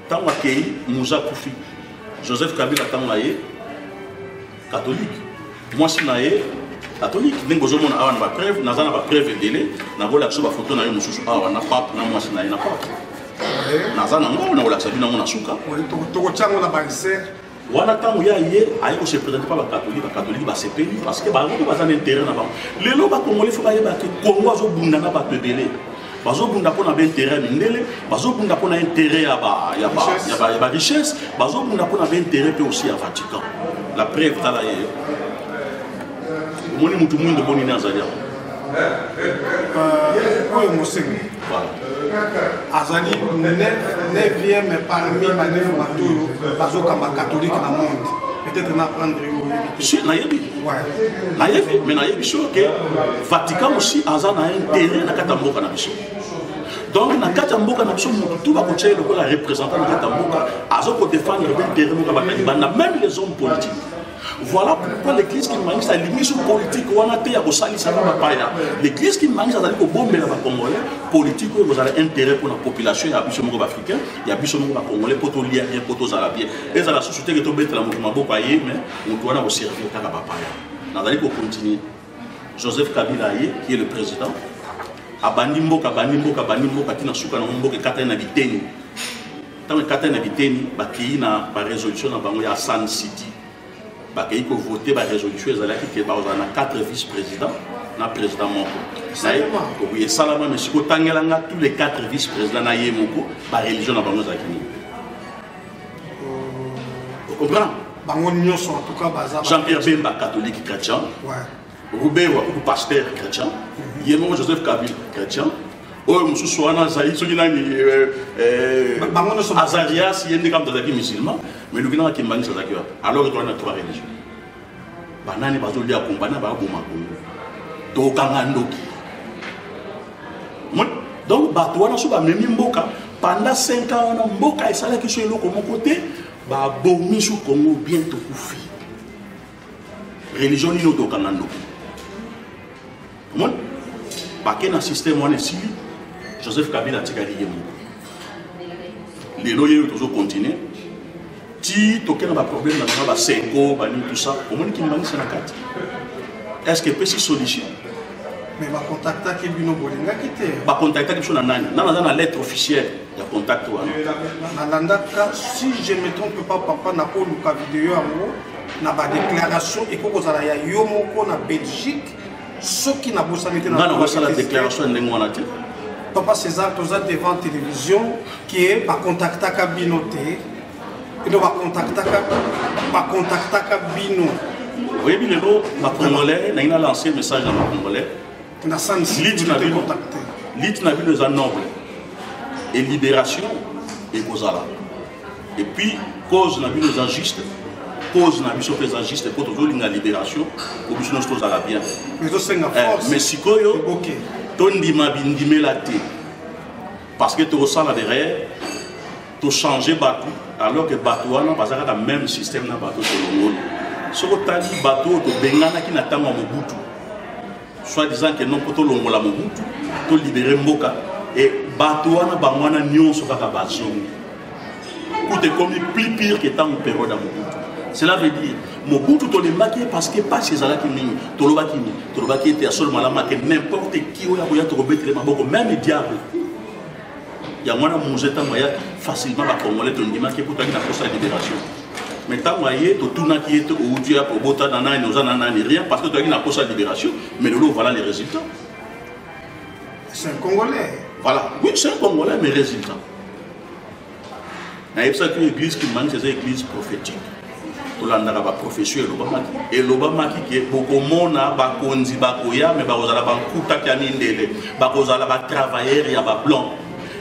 tant que nous avons fait Joseph Kabila tant aillé catholique. Moi si naïe catholique, nous avons une preuve, nous avons une preuve délai, nous avons la photo na yo mususu awa na pape na moi si naïe na pape. Nazana ngo na wala sabina ngo na suka to chango na banser wana tango ya ye ayi ko se présenter pas ba catholique ba sepeli parce que ba ngo ba za intérêt na ba lelo ba congolais faut ba yeba ke Congo azo bunda na ba tebele bazo bunda pona ba intérêt mindele bazo bunda pona intérêt ya ba richesse bazo bunda pona ba intérêt pe aussi à Vatican la preuve tala ye moni mutu mundo boni na zalia oyo mosengi voilà azali 9e parmi les 9 bateaux bazokamba catholique dans le monde peut-être na prendre si nayebi nayebi mais nayebi sûr que Vatican aussi aza na intérêt na kata mboka na biso donc na kata mboka na biso tout va continuer le représentant na kata mboka azo ko défendre l'intérêt mboka batali bana même les hommes politiques. Voilà pourquoi l'église Kimbangi sa limite sur politique on a été à Bosalisa na bapaya l'église Kimbangi ça d'aller ko bomber la congolais politique vous avez intérêt pour la population ya biso moko africain ya biso moko congolais pour to lier bien pour to zalabien et ça la société que to mettre la mouvement bopaye mais on doit na servir kaka bapaya na d'aller ko continuer Joseph Kabila qui est le président abandi mboka tina suka na mboka kata na biteni tant kata na biteni ba ki na ba résolution na bango ya San City il faut voter la résolution qui est 4 vice-présidents, na président Moko. Oui, Salama, mais si vous avez tous les 4 vice-présidents, na religion na bango zakini. Vous comprenez? en tout cas, Jean-Pierre Bemba, catholique chrétien. Robert Wakou, pasteur chrétien. Yémon Joseph Kabila, chrétien. Oh, Moussou Souana, Zaïd, Soginani, Azarias, il y a des camps d'Azaki musulmans. Mais nous venons à Kimbani Sazaki. Alors, il y a trois religions. Banane, Bazoli, Akombana, Baboumako. Tokangandoki. Donc, Batouana, Souba, même Mboka, pendant 5 ans, on a Mboka et Salaki sur le côté, Baboumi sous Congo, bientôt Koufi. Religion, il y a Tokangandoki. Parce que dans le système, on est ici, Joseph Kabila a tiré les loyers ont toujours continué. Si tu as un problème dans le Senko, tout ça, comment est-ce qu'il m'a dit ça? Est-ce que peut-y solution? Mais va contacter qui bino bolinga kité. Va contacter qui sont dans la lettre officielle. Il y a contact. Si je ne me trompe pas, papa n'a pas lu vidéo na ba déclaration et ko za ya yo moko na Belgique. Ce qui n'a pas été dans la déclaration de l'Engouanate. Papa César, tu as devant la télévision qui est par contacter Kabinoté. Et donc, par contacter Kabino. Oui, mais le Congolais, il a lancé un message dans le Congolais. L'île n'a vu les nobles. Et libération et Kozala. Et puis, cause n'a vu les injustes. Cause n'a vu les injustes pour toujours la libération. Pour que nous soyons bien. Mais si Koyo, Tondima bindime la thé. Parce que tu ressens là derrière, tu changes bateau, alors que bateau n'a pas le même système dans bateau sur le monde. Si tu as dit bateau, tu bengana qui n'attend pas Mobutu. Soit disant que non, pour tu l'ongola Mobutu, tu libérer Mboka. Et bateau n'a pas de nion sur la base. Tout est comme plus pire que tant de période à Mobutu. Cela veut dire, Mobutu tu l'es maquillé parce que pas chez Zala qui mine, tu l'as maquillé était seulement là maquillé n'importe qui ou ya te remettre les maboko même les diables. Il y a moins de mousseta moya facilement va Congolais te dit maquillé pour ta libération. Mais tant moyen tu tournes qui est au Dieu pour botter dans un nous en rien parce que tu as une approche de libération. Mais le lot voilà les résultats. C'est un Congolais. Voilà, oui c'est un Congolais mais résultat. Il y a ça que l'église qui manque c'est une église prophétique. Tolandaka ba profession et l'obamaki qui est beaucoup mona ba konzi ba koya mais ba ozala ba kuta kya mindele ba kozala ba travailleur ya ba blanc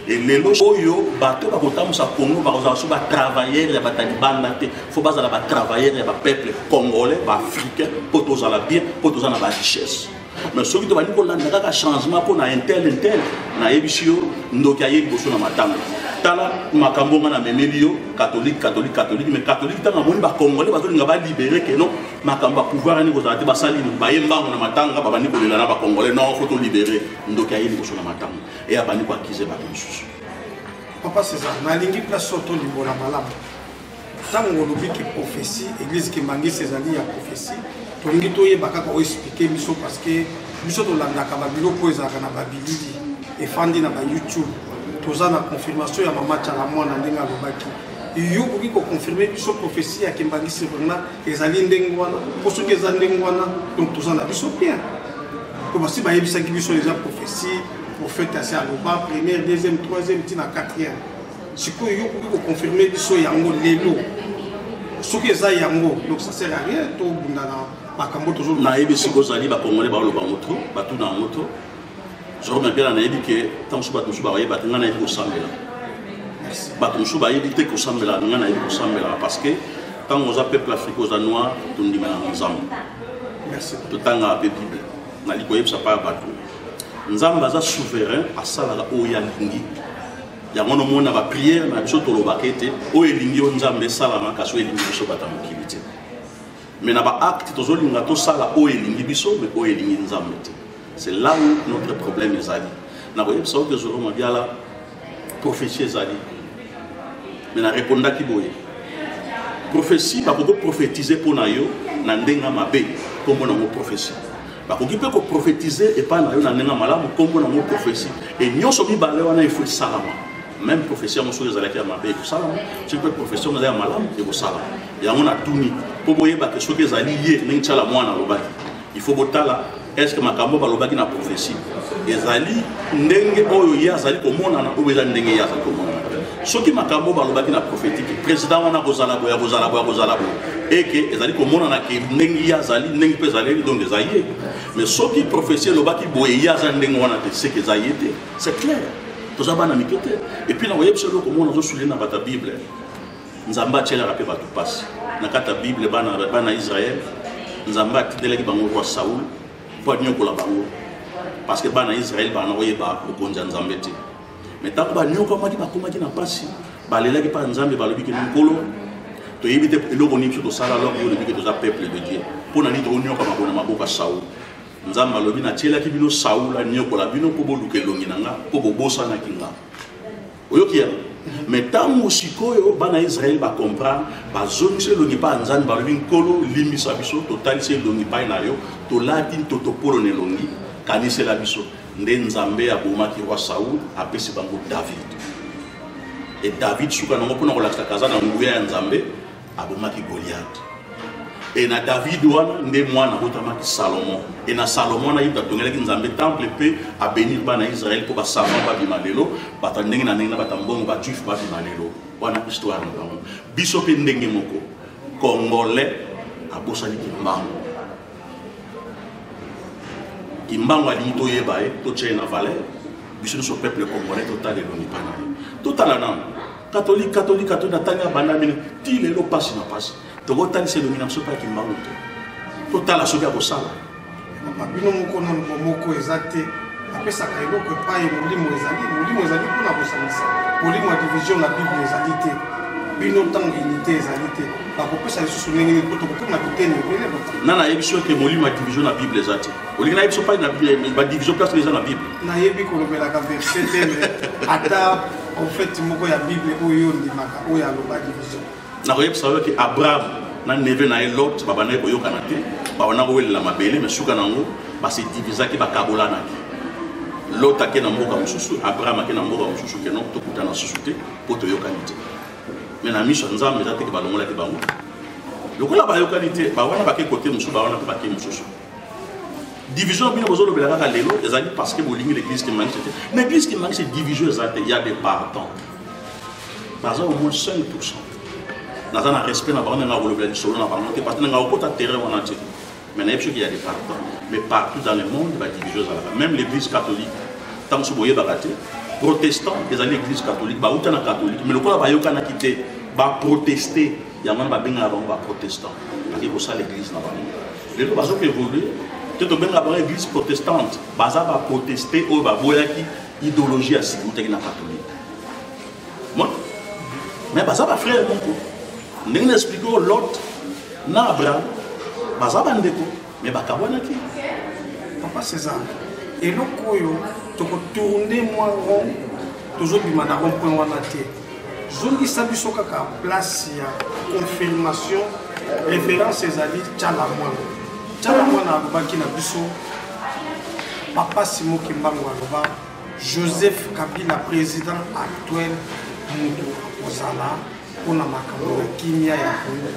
et lelo oyo bato ba kotamusa Congo ba kozala so ba travailleur ya ba talibanda te faut bazala ba travailleur ya ba peuple congolais ba africain pour tozala bien pour tozala ba richesse mais ce qui te va dire kolandaka ka changement pour na intel na ebisio ndoki aye boso na matanga tala makambo na memelio catholique mais catholique tanga moni ba congolais ba tolinga ba libérer que non makambo pouvoir ni kozala ba sali ba yemba na matanga ba bani kolela na ba congolais non faut to libérer ndoki aye boso na matanga et abani ko akize ba mususu. Papa César na lingi place soto libola malamu tango lobi ki prophétie église ki mangi Césari ya prophétie tolingi toyeba kaka o expliquer biso parce que biso to landaka ba biloko ezaka na ba bilili et fandi na ba YouTube. Tous la confirmation ya mama Tchalamwa na ndenga lobaki. Yo koki ko confirmer biso prophétie ya Kimbangi Sirona ezali ndengwana poso ke zandengwana donc tous na biso bien. Comme si ba yebisa ki biso les prophéties prophète assez aloba première deuxième troisième tina quatrième. Siko yo koki ko confirmer biso yango lelo. Soki eza yango donc ça sert à rien to bundana makambo toujours na yebisi ko zali ba congolais ba loba moto ba tout dans moto. Je remercie bien que tant que je suis parce que tant que les peuples africains noirs, tout le monde est ensemble. Merci. Tout le temps à la Bible. Nous sommes souverains à ça là où il y a l'ingi. Il y a une prière, mais il y a une bakete, où il y a une zambe salama, parce que il y a une bakete. Mais il y a un acte, il y a un acte, où il y a une biso, mais où il y a une zambe. C'est là où notre problème est allé. Nous avons dit que Zoro Mabiala prophétie est allé. Mais nous répondons à qui boye. Prophétie, pas beaucoup prophétiser pour nous, n'andenga mabe, comme on a une prophétie. Pas beaucoup peut prophétiser et pas nous n'andenga malam, comme on a une prophétie. Et nous sommes balé on a il faut salama. Même prophétie on soit les alaki mabe pour salama. Tu peux prophétie on a malam et pour salama. Et on a tout mis. Pour boyer que ce que zalié n'enchala moi na lobaki. Il faut botala. Est-ce que makambo balobaki na prophétie ezali ndenge oyo ya zali komona na oyo ndenge ya zali komona Ce qui m'a cambo balobaki na prophétique, président wana kozalabo ya kozalabo ya kozalabo, et que ezali komona na ke nengi ya zali nengi pe zali donc ezaye. Mais ce qui prophétie lobaki boye ya za nengi wana te c'est que ezaye te, c'est clair. Tous abana mikete. Et puis na voyez pseudo komona zo souligner na bata Bible. Nzamba tchela rapé ba tout passe. Na kata Bible bana Israël, Nzamba tidelaki bango roi Saoul, pour nyokola bango. Parce que bana Israël bana voye ba okonza Nzambe te. Mais tant que nous avons dit que nous passé, les pas Nzambe balobi que nous kolo, to éviter le bonheur sur ça alors que nous sommes peuple de Dieu. Pour nous dire que nous avons maboka Saoul. Nzambe balobi na tchela ki bino Saoul la nyokola bino po boluke longi nanga, po bobosa na kinga. Oyokia. Mais tant que bana Israël va comprendre, ba zone c'est longi pa Nzambe balobi kolo limisa biso total c'est longi pa na yo, to latin to polo ne longi, kanise la biso. Nzambe abomaki roi Saoul apesi bango David. Et David suka nango pona kolakisa kaza na nguya ya Nzambe abomaki Goliath. Et na David wana nde mwana botamaki Salomon. Et na Salomon na yibda tongelaki Nzambe temple pe a bénir bana Israël ko ba savant ba bimalelo, bata ndenge na batambongo ba juif ba bimalelo. Wana histoire na bango. Biso pe ndenge moko. Congolais abosali kimbango. Imbango ali to yeba to tchena valeur biso so peuple congolais total et l'oni pana total nan catholique tanga banda mine ti le lo passe na passe to total c'est l'oni na so pas kimbango total a soka ko sala bino moko na moko exacte apesa ka eloko pa e molimo ezali kuna ko salisa molimo ya division na Bible ezali te bino tango unité ezali te ba ko pesa lisusu ndenge ko to ko na bitene bele nana yebiso ke molimo ya division na Bible ezati olinga yebiso pa na ba division place les na Bible na yebi ko lobela ka verset ata en fait moko ya Bible oyo ndimaka oyo aloba division na yebisa ke Abraham na neve na Lot baba na ko yokana te ba wana ko welela mabele mais suka nango ba se divisa ki ba kabola na ki Lot akena mboka mususu Abraham akena mboka mususu ke non to kutana susuté po to yokana te mais na mission Nzambe ezate ke balongola ke bango lokola ba yokana te ba wana ba ke côté mususu ba wana ba ke mususu division bino bozo lobela kaka lelo ezali parce que bolingi l'église qui manque c'était l'église qui manque c'est division ezate il y a des partants par exemple au moins 5% dans un respect na bango na bolobela di solo na bango te parce que nga okota terrain wana te mais na qu'il y a des partants mais partout dans le monde ba division ezala même l'église catholique tant que boye bakate protestant ezali l'église catholique ba uta na catholique mais lokola ba yokana kité ba protester ya mwana ba benga bango ba protestant parce que ça l'église na bango lelo bazo ke évoluer tout le monde a l'église protestante, baza va protester ou va voir qui idéologie à sécurité na catholique. Bon, mais baza va frère mon coup. N'en expliquer l'autre na Abraham, baza va ndeko, mais bakabwana qui. Papa César, et le koyo, tu peux tourner moi rond, toujours bima na rond point wana te. Zongi sabi soka ka place ya confirmation référence ezali tchala mwana. Tchala mwana alobaki na biso Papa Simon Kimbangu aloba Joseph Kabila président actuel mutu ozala pona makambo ya kimia ya Congo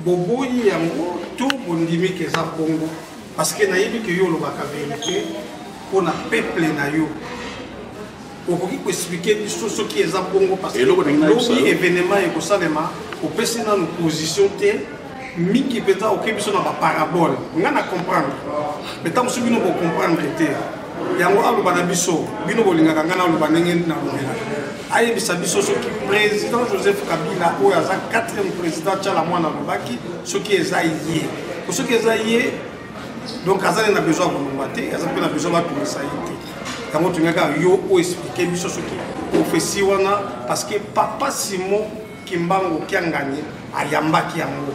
boboyi yango to bondimi keza bongo parce que nayebi ke yo lobaka vérité pona peuple na yo okoki ko expliquer biso ce qui eza bongo parce que lobi événement ekosalema opesi na position te miki peta oké biso na ba parabole nga na comprendre mais tant que bino bo comprendre te yango aloba na biso bino bolingaka nga na aloba ndenge na lobela ayebisa biso soki président Joseph Kabila oyo aza 4e président tchala mwana lobaki soki eza ye soki eza ye donc azali na besoin kolongwa te aza mpe na besoin batungisa ye te yango tongaka yo o expliquer biso soki prophétie wana parce que Papa Simon Kimbangu Kiangani ayambaki yango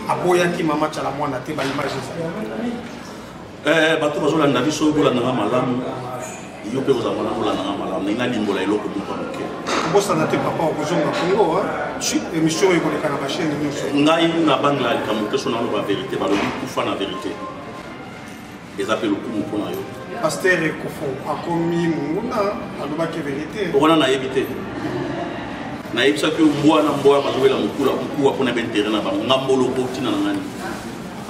aboyaki mama tchala mwana te ba image bato bazolanda biso bolandanga malamu yo pe kozala malamu bolandanga malamu nina limbola eloko moto moke bosana te papa okozonga Congo suite émission ekoleka na bachaîne nyonso ngai na bangla likambo keso na loba vérité balobi kufa na vérité ezapela okumu mpona yo pasteur ekofo akomi monguna alobaki vérité okona nayebi te nayebisaki mbwa na mbwa bazobela mokula mkuwa mpona baintere na bango nga mbolo otina na ngani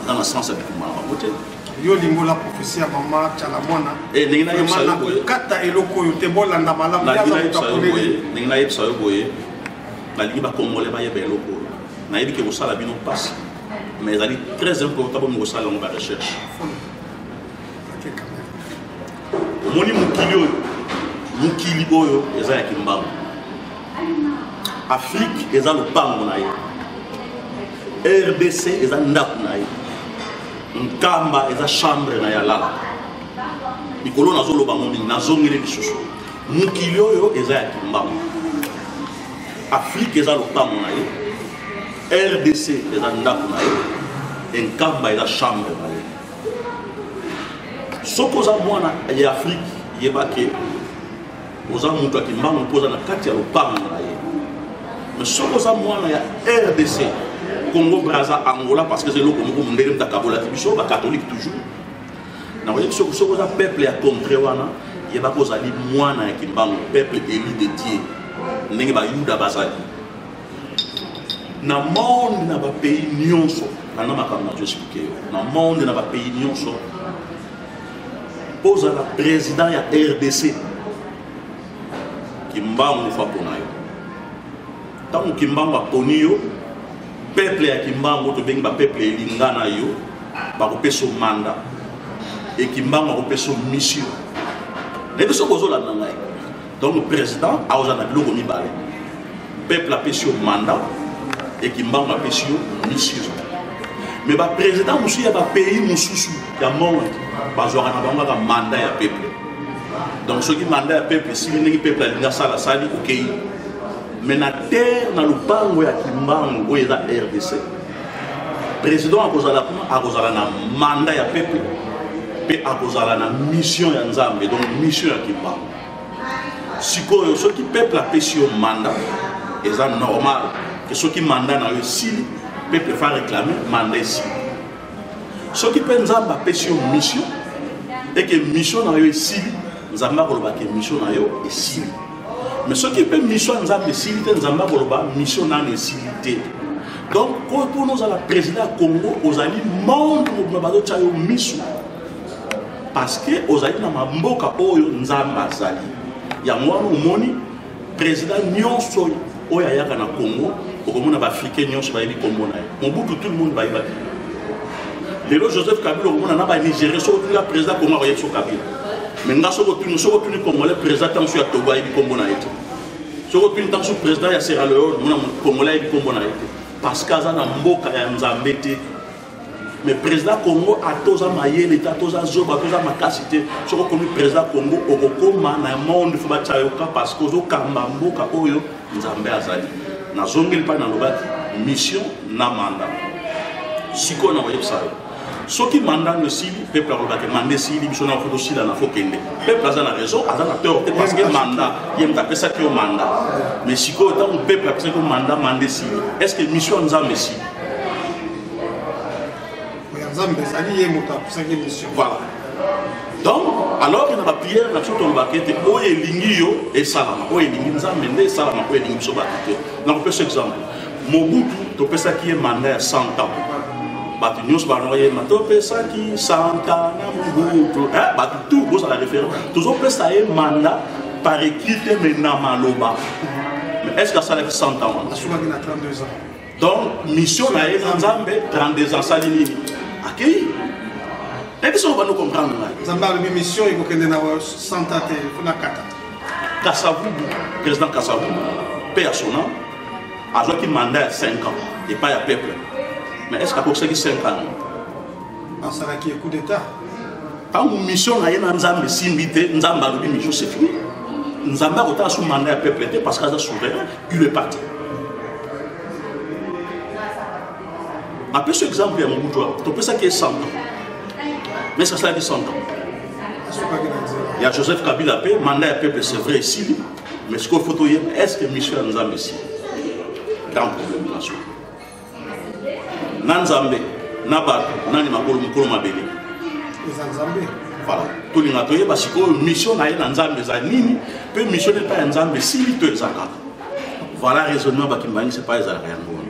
aza na sens ya bitumba na bango te yo lingo la prophétie ya mama Chalamwana et ninga yebsa yo boye kata eloko yo te bolanda malamu ya ninga yebsa yo boye na lingi ba congolais ba yeba eloko na yebi ke kosala bino passe mais ezali très important pour kosala ngo ba recherche omoni mokili oyo eza ya kimbangu Afrique eza lopango na ye RDC eza ndako na ye Nkamba eza chambre na yalala mikolo nazoloba ngo mingi nazongeli lisusu mokili oyo eza ya kimbangu Afrique eza lopango na ye RDC eza ndako na ye Nkamba eza chambre na ye soki oza mwana ya Afrique yeba ke oza moto ya kimbangu mpo oza na kati ya lopango na ye mais soki oza mwana ya RDC Congo Brazza Angola parce que c'est le Congo ndenge mtakabola biso ba catholique toujours na voyez que soki oza peuple ya contre wana yeba ko ozali mwana ya kimbangu peuple élu de Dieu ndenge ba yuda bazali na monde na ba pays nyonso na makambo na expliquer na monde na ba pays nyonso posa la président ya RDC kimbangu fa pona yo tangu kimbangu aponi yo peuple ya kimbangu to bengi ba peuple elingana yo ba kopeso mandat et kimbangu kopeso mission les biso kozola na ngai donc le président a oza na biloko mibale peuple a peso mandat et kimbangu a peso mission mais ba président musu ya ba pays mususu ya monde bazwaka na bango ka mandat ya peuple donc ce qui mandat ya peuple si ndenge peuple alinga sala sali okei mais na terre na lupango ya kimbangu oyo eza RDC président akozala kuna akozala na mandat ya peuple pe akozala na mission ya nzambe donc mission ya kimbangu sikoyo soki peuple apesi yo mandat eza normal que soki mandat na yo esili peuple fa réclamer mandat esili soki mpe nzambe apesi yo mission et que mission na yo esili nzambe akoloba ke mission na yo esili mais ce qui peut mission nzambe esili te nzambe akoloba mission nano esili te donc pour nous à la président ya Congo ozali monde mobima bazotya yo miso parce que ozali na mamboka oyo nzambe azali yango wana omoni président nyonso oyo ayaka na Congo okomona baafricain nyonso bayebi kombo na ye Mobutu tout le monde bayeba lelo Joseph Kabila okomona na banigérien soki otuni président Congo akoyebi so Kabila mais nga soko tuni congolais président tanso ya Togo ayebi kombo na ye te soko tuni tanso président ya Sierra Leone mona congolais ayebi kombo na ye te parce que aza na mboka ya nzambe te mais président Congo atoza mayele te atoza zoba atoza makasi te soko komi président Congo okokoma na monde fo batya yoka parce que ozokamba mboka oyo nzambe azali nazongeli mpa nalobaki mission na mandat sikoyo na koyebisa yo soki mandat ne sili peuple alobaki mandat sili biso na foto sila na fo kende peuple aza na raison aza na tort te parce que mandat ye moto apesaki yo mandat mais sikoyo ntango peuple apesaki yo mandat sili est ce que mission nzambe sili voilà donc alors il y a une prière na biso tolobaki ete oyo elingi yo esalama oyo elingi nzambe nde esalama oyo elingi biso bato te nakopesa exemple Mobutu topesaki ye mandat ya 100 ans bato nyonso baloyema topesaki 100 ans na Mobutu bato tout bozala référence tozopesa ye mandat par écrit te mais na maloba mais est ce que asalaki 100 ans asukaki na 32 ans donc mission na ye na nzambe 32 ans asali nini akei et puis on va nous comprendre nzambe alobi mission ekokende na 100 ans te fona kata Kasavubu président Kasavubu paix à son nom azwaki mandat ya 5 ans et pas ya peuple mais est ce qu'akokisaki 5 ans asalaki coup d'état ntango mission na ye na nzambe esimbi te nzambe alobi mission c'est fini nzambe akotala so mandat ya peuple te parce que aza souverain il est parti apesa exemple ya Mobutu topesaki ye 100 ans mais ça asalaki 100 ans il y a Joseph Kabila pe mandat ya peuple c'est vrai ici mais ce qu'il faut dire est-ce que mission ya nzambe ici grand problème là na nzambe na bato nani makolo mokolo mabele voilà tolinga toyeba sikoyo mission na ye na nzambe eza nini pe mission epa ya nzambe sili to ezalaka voilà raisonnement bakimbangi c'est pas ezalaka yango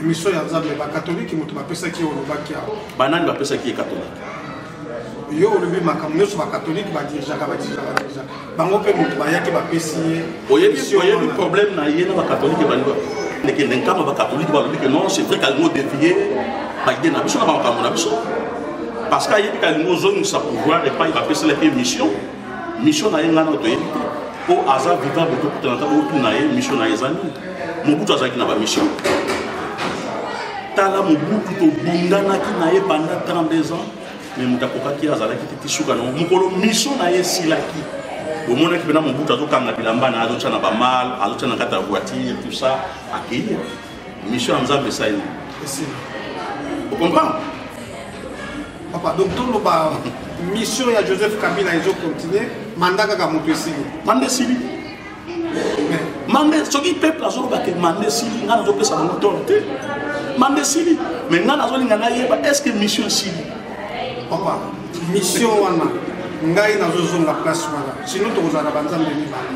émission ya nzambe ba catholique moto ba pesa ki olobaki ya banani ba pesa ki catholique yo olobi makambo nyonso ba catholique ba dirigaka bango pe moto ba yaki ba pesi oyebi problème na ye na ba catholique ba ndeke nkama ba catholique ba lobi que non c'est vrai qu'elle nous défier ba idée na biso na makambo na biso parce que yebi qu'elle nous zone sa pouvoir et pas il va pesa la mission na ye ngana to yebi au hasard vivant de tout temps au na ye mission na ezani mobutu azaki na ba mission tala mobutu to bungana ki na ye pendant 32 ans mais mutakokaki azalaki te tisuka no mukolo mission na ye silaki omona ki bena mobutu azokanga bilamba na azotia na bamal azotia na kata voiture tout ça akeye mission ya nzambe ça ini vous comprenez papa donc tout le ba mission ya Joseph Kabila izo continuer mandat kaka moto esili mande sili mande soki peuple azoloba ke mande sili ngana zopesa bango torte mande sili mais ngana azolinga na yeba est-ce que mission sili papa mission wana ngai nazozonga place wana sinon tokozala banzambe mibale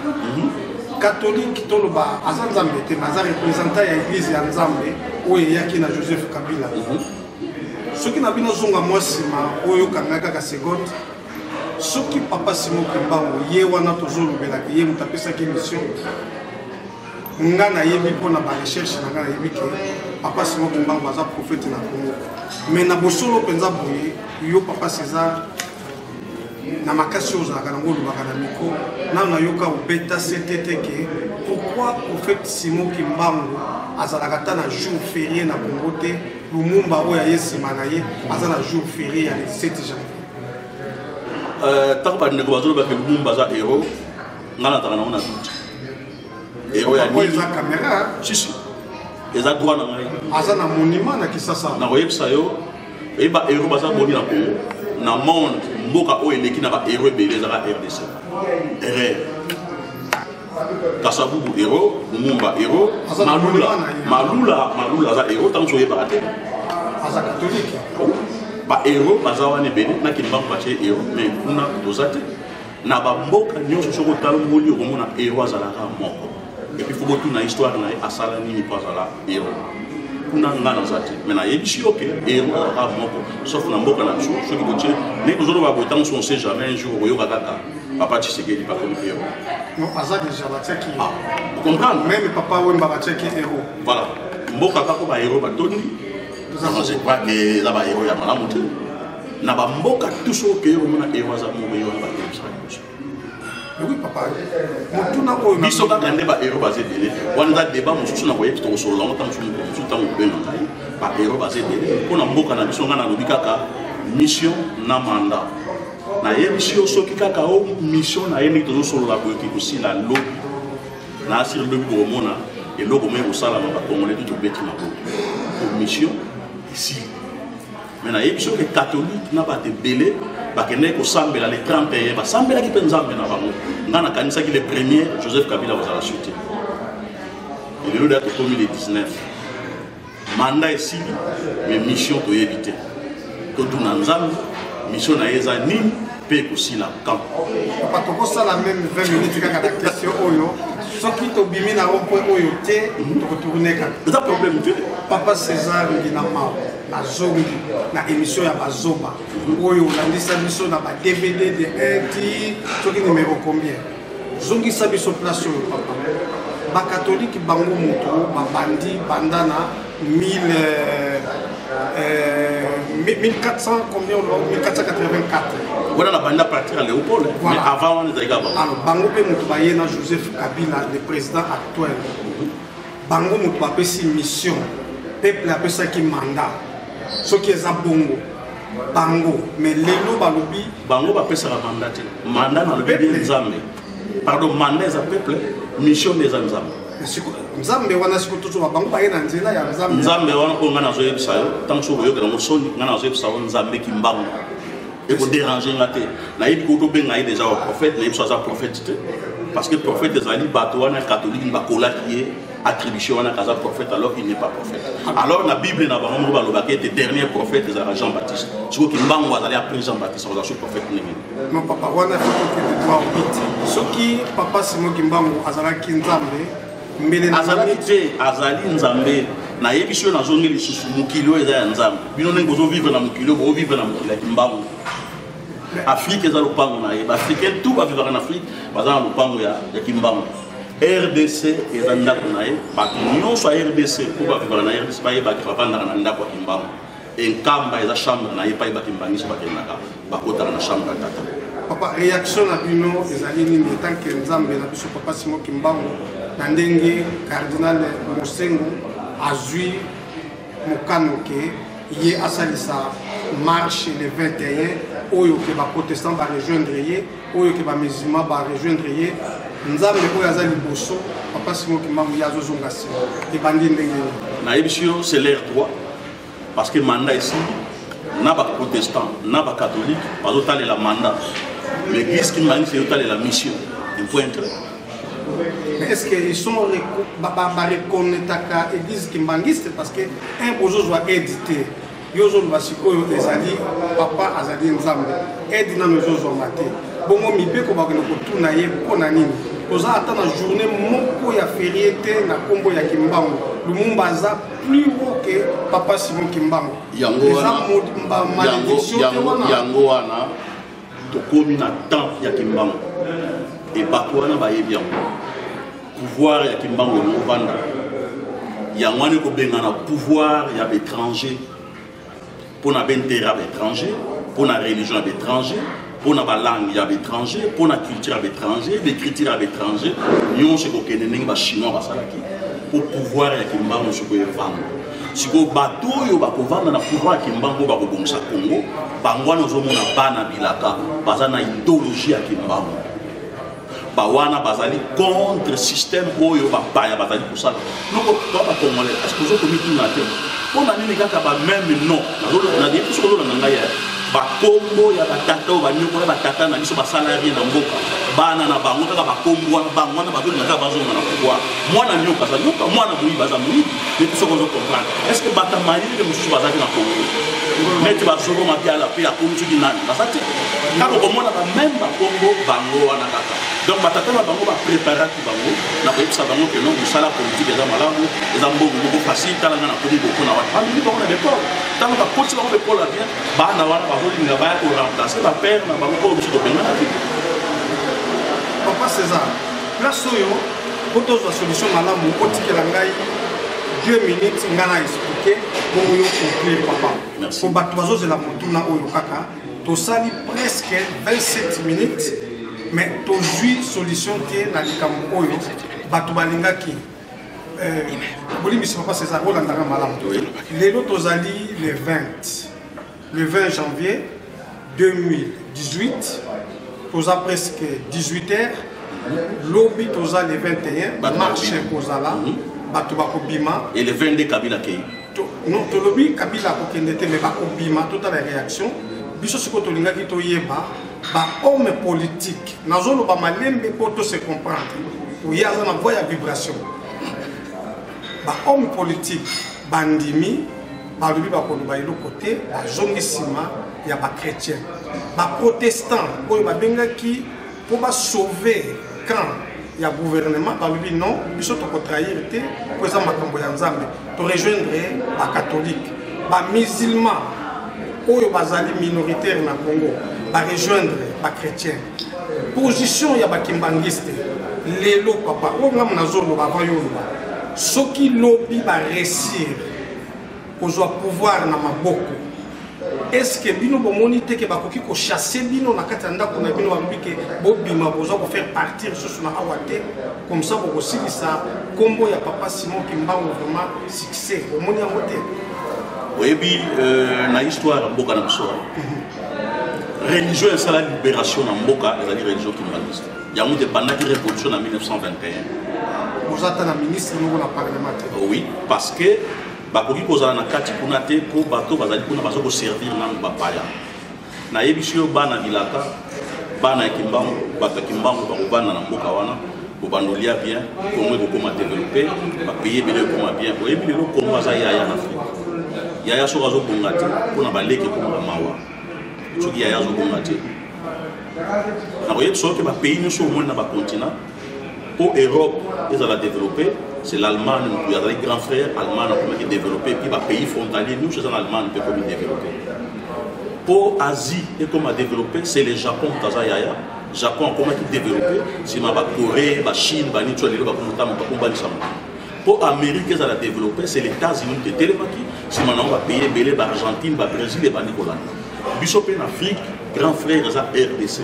catholique toloba aza nzambe te aza représentant ya église ya nzambe oyo eyaki na Joseph Kabila soki na bino zonga mwa nsima oyo kanga kaka seconde soki papa Simon Kimbangu ye wana tozolobelaki ye moto apesaki mission nga nayebi mpona barecherche na nga nayebi ke papa Simon Kimbangu aza prophète na Congo mais na bosolo mpenza boye yo papa César na makasi ozalaka nango olobaka na miko nano nayoka obeta setete ke pourquoi prophète Simon Kimbangu azalaka ta na jour férié na Congo te Lumumba oyo aye nsima na ye aza na jour férié ya le 17 janvier tant bandeko bazolobaka Lumumba aza héros nga nataka nango na doute héros ya nini eza caméra si eza droit na ngai aza na monument na Kisasa nakoyebisa yo eyeba héros baza boni na Congo na monde mboka oyo eleki na ba héros ebele ezaka RDC erreur Kasavubu héros Lumumba héros Malula aza héros tant que oyebaka te aza catholique ba héros baza wana ebele na Kimbangu batie héros mais kuna toza te na bamboka nyonso soki otala moli okomona héros azalaka moko et puis faut botuna histoire na ye asala nini mpo azala héros kuna nga naza te mais nayebisi yo ke héros azalaka moko sauf na mboka na biso soki botie ndenge tozoloba boye ntango so on sait jamais un jour okoyoka kaka papa Tshisekedi bakomi héros non aza déjà batiaki vous comprenez même papa Wemba batiaki héros voilà mboka kako ba héros batondi je crois que eza ba héros ya malamu te na bamboka tous oyo ke omona héros aza moko yo na batebisaka biso oui papa motuna oyo biso kaka nde ba héros baza ebele wana eza débat mosusu na koyebi tokosolola ngo ntango mosusu ntango obenga ngai ba héros baza ebele mpo na mboka na biso ngai nalobi kaka mission na mandat nayebisi yo soki kaka o mission na ye ndenge tozosolola boyoki kosila lobi na asili lobi kokomona eloko moye kosalama bakongole to tobeti maboko po mission esili mais nayebi soki catholique na bato ebele bakendeki kosambela le 31 basambelaki mpe nzambe na bango nga nakanisaki le premier Joseph Kabila bazala sute elelo deya tokomi le 19 mandat esili mais mission toyebi te totuna nzambe mission na ye eza nini mpe ekosila camp papa tokosala même 20 minutes kaka na question oyo soki tobimi na rond point oyo te tokotourne kaka eza problème te papa César Nginamao nazongi na émission ya bazoba oyo olandisa biso na ba DVD de 1 ti soki numéro combien zongisa biso place oyo papa bakatholique bango moto babandi bandana 1400 combien 1484 voilà la bande à partir à Léopold mais avant on était là-bas alors bango pe moto baye na Joseph Kabila le président actuel bango moto bapesi mission peuple apesaki mandat soki eza bongo bango mais lelo balobi bango bapesaka mandat te mandat na lobi bien nzambe pardon mandat eza peuple mission eza nzambe nzambe wana siko tozoba bango baye na nzela ya nzambe nzambe wana oyo nga nazoyebisa yo ntango soki oyokela ngo soni nga nazoyebisa yo nzambe Kimbangu ekoderange nga te nayebi ko tobenga ye déjà baprophète nayebi so aza prophète te parce que prophète ezali bato wana catholique bakolaki ye attribution wana kaza prophète alors il n'est pas prophète alors na bible na bango moko balobaka ete dernier prophète ezalaka Jean-Baptiste soki Kimbangu azali après Jean-Baptiste akozala so prophète ndenge non papa wana fokokende twa obiti soki papa Simon Kimbangu azalaki nzambe mbele na azalaki te azali nzambe na yebi sio na zone lisusu mukilo eza ya nzambe bino nengo zo vivre na mukilo bo vivre na mukilo kimbango Afrique eza lopango na ye africain tout va vivre en Afrique bazana lopango ya kimbango RDC eza ndako na ye ba nyonso RDC ko ba vivre na RDC ba ye ba kivanda na ndako ya kimbango enkamba eza chambre na ye pa ye ba kimbangisa ba kenaka ba kota na chambre ya tata. Papa, réaction à Bino, les alliés, tant que Nzambe, la biso Papa Simon Kimbango, Nandenge, cardinal Mosengo, Azui, Mokanoke, Yé Asalisa, marche le 21, Oyo que va protestant va rejoindre Yé, Oyo que va musulman va rejoindre Yé, Nzambe Oyo Azali Bosso, Papa Simon Kimbango, Yazo Zongasi, et Bandi Ndenge. Naïbisio, c'est l'air droit, parce que mandat ici, n'a pas protestant, n'a pas catholique, pas autant la mandat. L'église qui m'a dit c'est la mission. Il faut entrer. Mais est-ce qu'ils sont reconnus à l'église qui mangiste parce que un projet doit éditer. Yozo Basiko ezali papa azali nzambe. Aide na nos autres maté. Bongo mipe ko ba ko tuna ye ko na nini. Koza ata na journée moko ya férié te na kombo ya Kimbango. Lumumba za plus haut que papa Simon Kimbango. Yango wana tokomi na temps ya Kimbango et bato wana bayebi yango pouvoir ya Kimbango no vanda yango wana ko bengana pouvoir ya étranger pour na bentera ya étranger pour na religion ya étranger pour na langue ya étranger pour na culture ya étranger l'écriture ya étranger nyonso ko kende ndenge ba chinois basalaki pour pouvoir ya Kimbango soko evanda siko bato oyo bakovanda na pouvoir ya Kimbango bakobongisa Congo bangwana ozomona bana bilaka baza na idéologie ya Kimbango bawana bazali contre système oyo bapaya bazali kosala noko toba congolais est-ce que ozokomi tuna te mpona nini kaka bameme non na yebi soki ozolanda ngai ya bakombo ya batata oyo banyokola batata na biso basala rien na mboka bana na bango kaka bakombo wana bango wana bazolinga kaka bazonga na pouvoir mwana nyoka aza nyoka mwana moyibi aza moyibi neti soki ozocomprendre est ce que bata mayele mosusu bazalaki na Congo neti bazoko mabiala mpe akomi soki nani baza te kaka komona bameme bakombo bango wana kaka donc batata na bango bapreparaki bango na koyebisa bango ke non mosala politique eza malamu eza mbongo moko facile talanga na komi boko na wana bamili bango na bekole ntango bakoti bango bekole ya bien bana wana bazolinga baya koremplace bapere na bango oyo biso tobengana te. Papa César, place oyo potozwa solution malamu otikela ngai 2 minutes ngana expliquer bongo yo conclure papa. Po bato bazozela motuna oyo kaka tosali presque 27 minutes mais tozwi solution te na likambo oyo bato balingaki bolimisi papa César olandaka malamu lelo tozali le 20 janvier 2018 toza presque 18h lobby toza le 21 marche kozala bato bakobima et le 22 Kabila kei non to lobby Kabila kokende te mais bakobima totala réaction biso siko tolingaki toyeba ba homme politique nazoloba malembe po to se comprendre oyaza na voie ya vibration ba homme politique bandimi balobi bakoloba eloko te bazongisima ya ba chrétien ba protestant oyo babengaki po ba sauver camp ya gouvernement balobi non biso tokotrahir te po eza makambo ya nzambe to rejoindre ba catholique ba musulman oyo bazali minoritaire na Congo ba rejoindre ba chrétien position ya ba kimbangiste lelo papa o ngam nazolo ba voyolo soki lobby ba réussir kozwa pouvoir na maboko est-ce que bino bomoni te ke bakoki ko chasser bino na kati ndako na bino balobi ke bobima boza ko faire partir susu na awate comme ça boko silisa kombo ya papa Simon Kimbango vraiment succès omoni yango te. Oyebi na histoire mboka na biso religion et la libération na mboka ezali religion kimbangiste yango te bandaki révolution en 1921 vous êtes un ministre nous na parlementaire. Oui parce que bakoki kozala na kati kuna te po bato bazali kuna bazo ko servir na bapaya na yebiso yo bana bilaka bana Kimbango bato Kimbango bakobana na mboka wana kobandolia bien Congo kokoma développer ba payer bien koma bien oyebi lelo Congo za yaya na Afrique yaya so bazo bonga te pona baleke koma mawa soki yaya zo bonga te na koyebi so ke ba pays nyonso omoi na ba continent po Europe ezala développer c'est l'Allemagne, il y a des grands frères allemands qui ont développé, puis les pays frontaliers, nous, c'est en Allemagne qui ont développé. Pour l'Asie, et comme a développé, c'est le Japon, Tazayaya. Le Japon, comment il a développé, c'est la Corée, la Chine, la pour l'Amérique, ça a développé, c'est les États-Unis de Télémaki. Si maintenant on va payer l'Argentine, le Brésil et le Nicolas. Bishop en Afrique, grand frère, c'est RDC.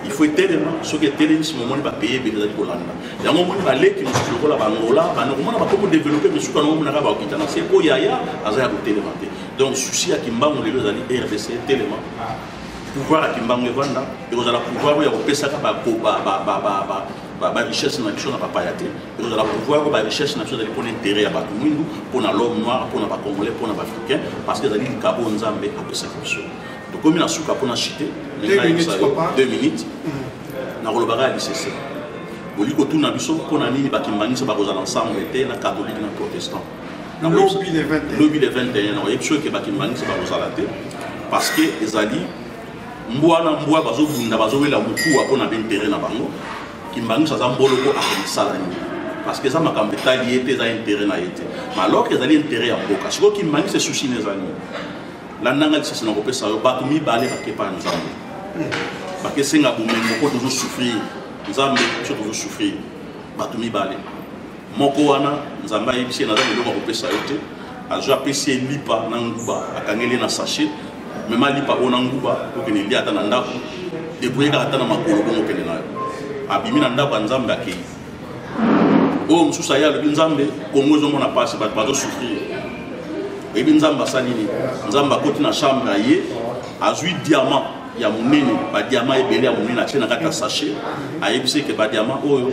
Il faut tellement, ce qui est tellement, si on va payer les Nicolas. Il y a un moment où aller qui nous fait la Bangola, on va pas développer, mais ce qu'on a fait, c'est pour Yaya, ça a été développé. Donc, souci à Kimba, on est RDC, tellement. Pouvoir à Kimba, on est vendre, et on a pouvoir, on peut ça, la richesse nationale n'a pas été. Nous allons pouvoir la richesse nationale pour l'intérêt à Batoumindu, pour l'homme noir, pour les Congolais, pour les Africains, parce que les Cabo Nzambe a fait ça. Donc, comme il a su qu'on a chité, 2 minutes, on a relevera à l'ICC. Au lieu que tout le monde pour la ligne, il faut que l'ensemble était la catholique et la protestant. Lobby les 21. Lobby les 21. Il y a des choses qui sont parce que les alliés, Mboana, Bazo, Bazo, la Moukou, on a intérêt à Bango. Kimbangu ça zambolo ko akisala parce que ça m'a comme détaillé des intérêts na été mais alors que les intérêts à boka ce que Kimbangu c'est souci les amis la nanga c'est na ko pesa yo batumi balé ba kepa nzambe parce que senga bumengo ko toujours souffrir nzambe toujours souffrir batumi balé moko wana nzamba yebisi na zambelo ko pesa yo te ajo apesi lipa na nguba akangeli na sachet même lipa ona nguba ko kene liata na ndako débrouiller ka tana makolo ko kene na abimina ndako nzambe akei o msusa ya le nzambe kongo zo mona passe ba bazo souffrir ebi nzambe asalini nzambe akoti na chambre aye azui diamant ya munene ba diamant ebele ya munene atena kaka sachet ayebise ke ba diamant oyo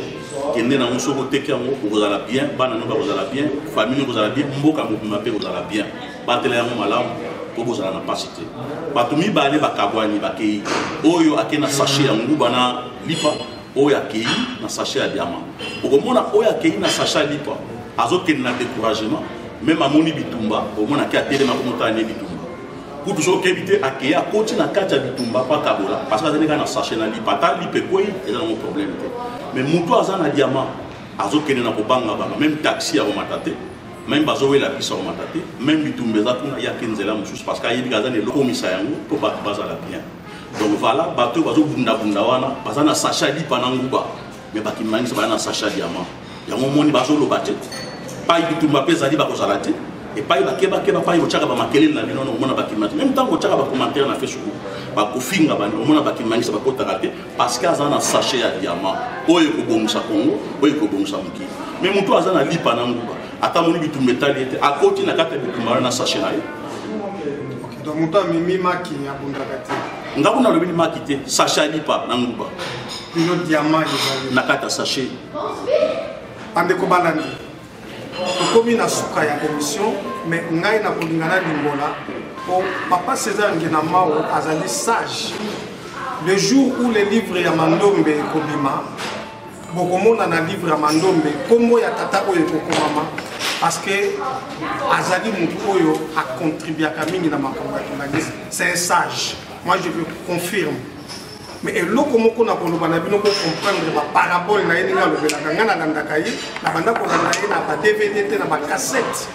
kende na musoko teke yango kozala bien bana no kozala bien famille kozala bien mboka mobima pe kozala bien batela yango malamu po kozala na pasité batumi bale bakabwani bakei oyo akena sachet ya nguba na lipa oyo akei na sachet ya diamant okomona oyo akei na sachet ya lipa azokende na découragement même amoni bitumba omona ke atelema komotane bitumba kutu so kebite akei akoti na kati ya bitumba pa kabola parce que azaleka na sachet na lipa ta lipe koyi eza na problème te mais mutu aza na diamant azokende na kobanga banga même taxi ya komata te même bazowela biso komata te même bitumba eza kuna yake nzela mosusu parce que ayebi kaza ne lokomisa yango po bato bazala bien. Donc voilà, bateau bazo bunda bunda wana, bazana sacha di pananguba, mais bakimani ça na sacha diamant. Ya momoni bazo lo batte. Pai bitumba pesa di bako salate. Et pai bakeba pai ochaka ba makele na bino no mona bakimani. Même temps ochaka ba commentaire na Facebook. Ba kofinga ba no mona bakimani ça bako tarate parce que azana sacha ya diamant. Oyo ko bongisa Congo, oyo ko bongisa muki. Mais mutu azana li pananguba. Ata moni bitumba taliete akoti na kata bitumba na sacha na ye. Donc mutu mimi maki ya bundakati. Ngabuna le bini makite sacha lipa na nguba bino diamant ezali nakata sachet ande ko balani komi na suka ya émission mais ngai na kolingana limbola po papa César Ngina Mao azali sage le jour où les livres ya Mandombe ekobima bokomona na livre ya Mandombe kombo ya tata oyo kokomama parce que azali mutu oyo a contribué à mingi na makambo ya tondangisi c'est un sage. Moi je le confirme. Mais et là comment on a comprendre la parabole na yinga le belanga na ndaka yi na banda ko na yi na ba DVD te na ba cassette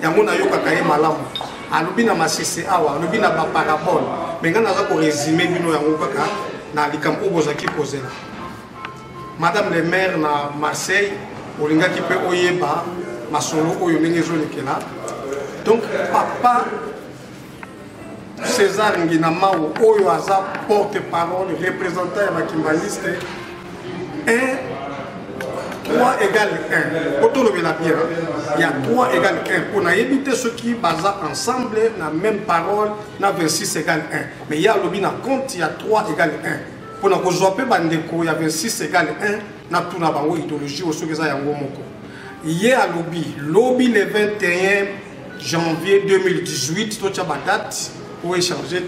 ya mona yoka kaye malamu alobi na masese awa alobi na ba parabole mais ngana za ko résumer bino ya ngokaka na likambo bozaki kozela madame le maire na Marseille olinga ki pe oyeba masolo oyo ndenge ezolekela donc papa César Ngina Mao, oyo aza porte-parole, représentant et makimbaniste, 1, 3 égale 1. Il y a 3 égale 1. On a évité ceux qui basent ensemble, la même parole, na 26 égale 1. Mais il y a lobby na compte, il y a 3 égale 1. Pour nous jouer bandeko, il y a 26 égale 1. Na tout na bango idéologie au ceux qui ça yango moko. Il y a lobby le 21 janvier 2018, tout ça date. Pour échanger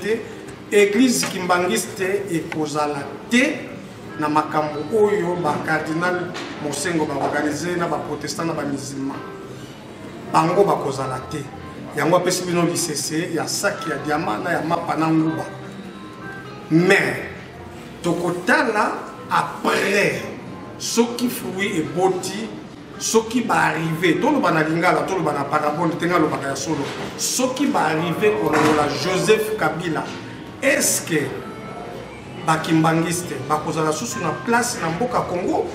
église kimbangiste et kozala té na makambo oyo ba cardinal Mosengo ba organiser na ba protestant na ba musulman bango ba kozala té yango pesi bino licece ya saki ya diamant na ya mapa na nguba mais tokotala après ce qui fruit et boti ce qui va arriver, tout le monde a lingala, tout le monde a parabole, tout le monde a solo. Ce qui va arriver pour Joseph Kabila, est-ce que bakimbangiste bakozala susu na place na mboka Congo?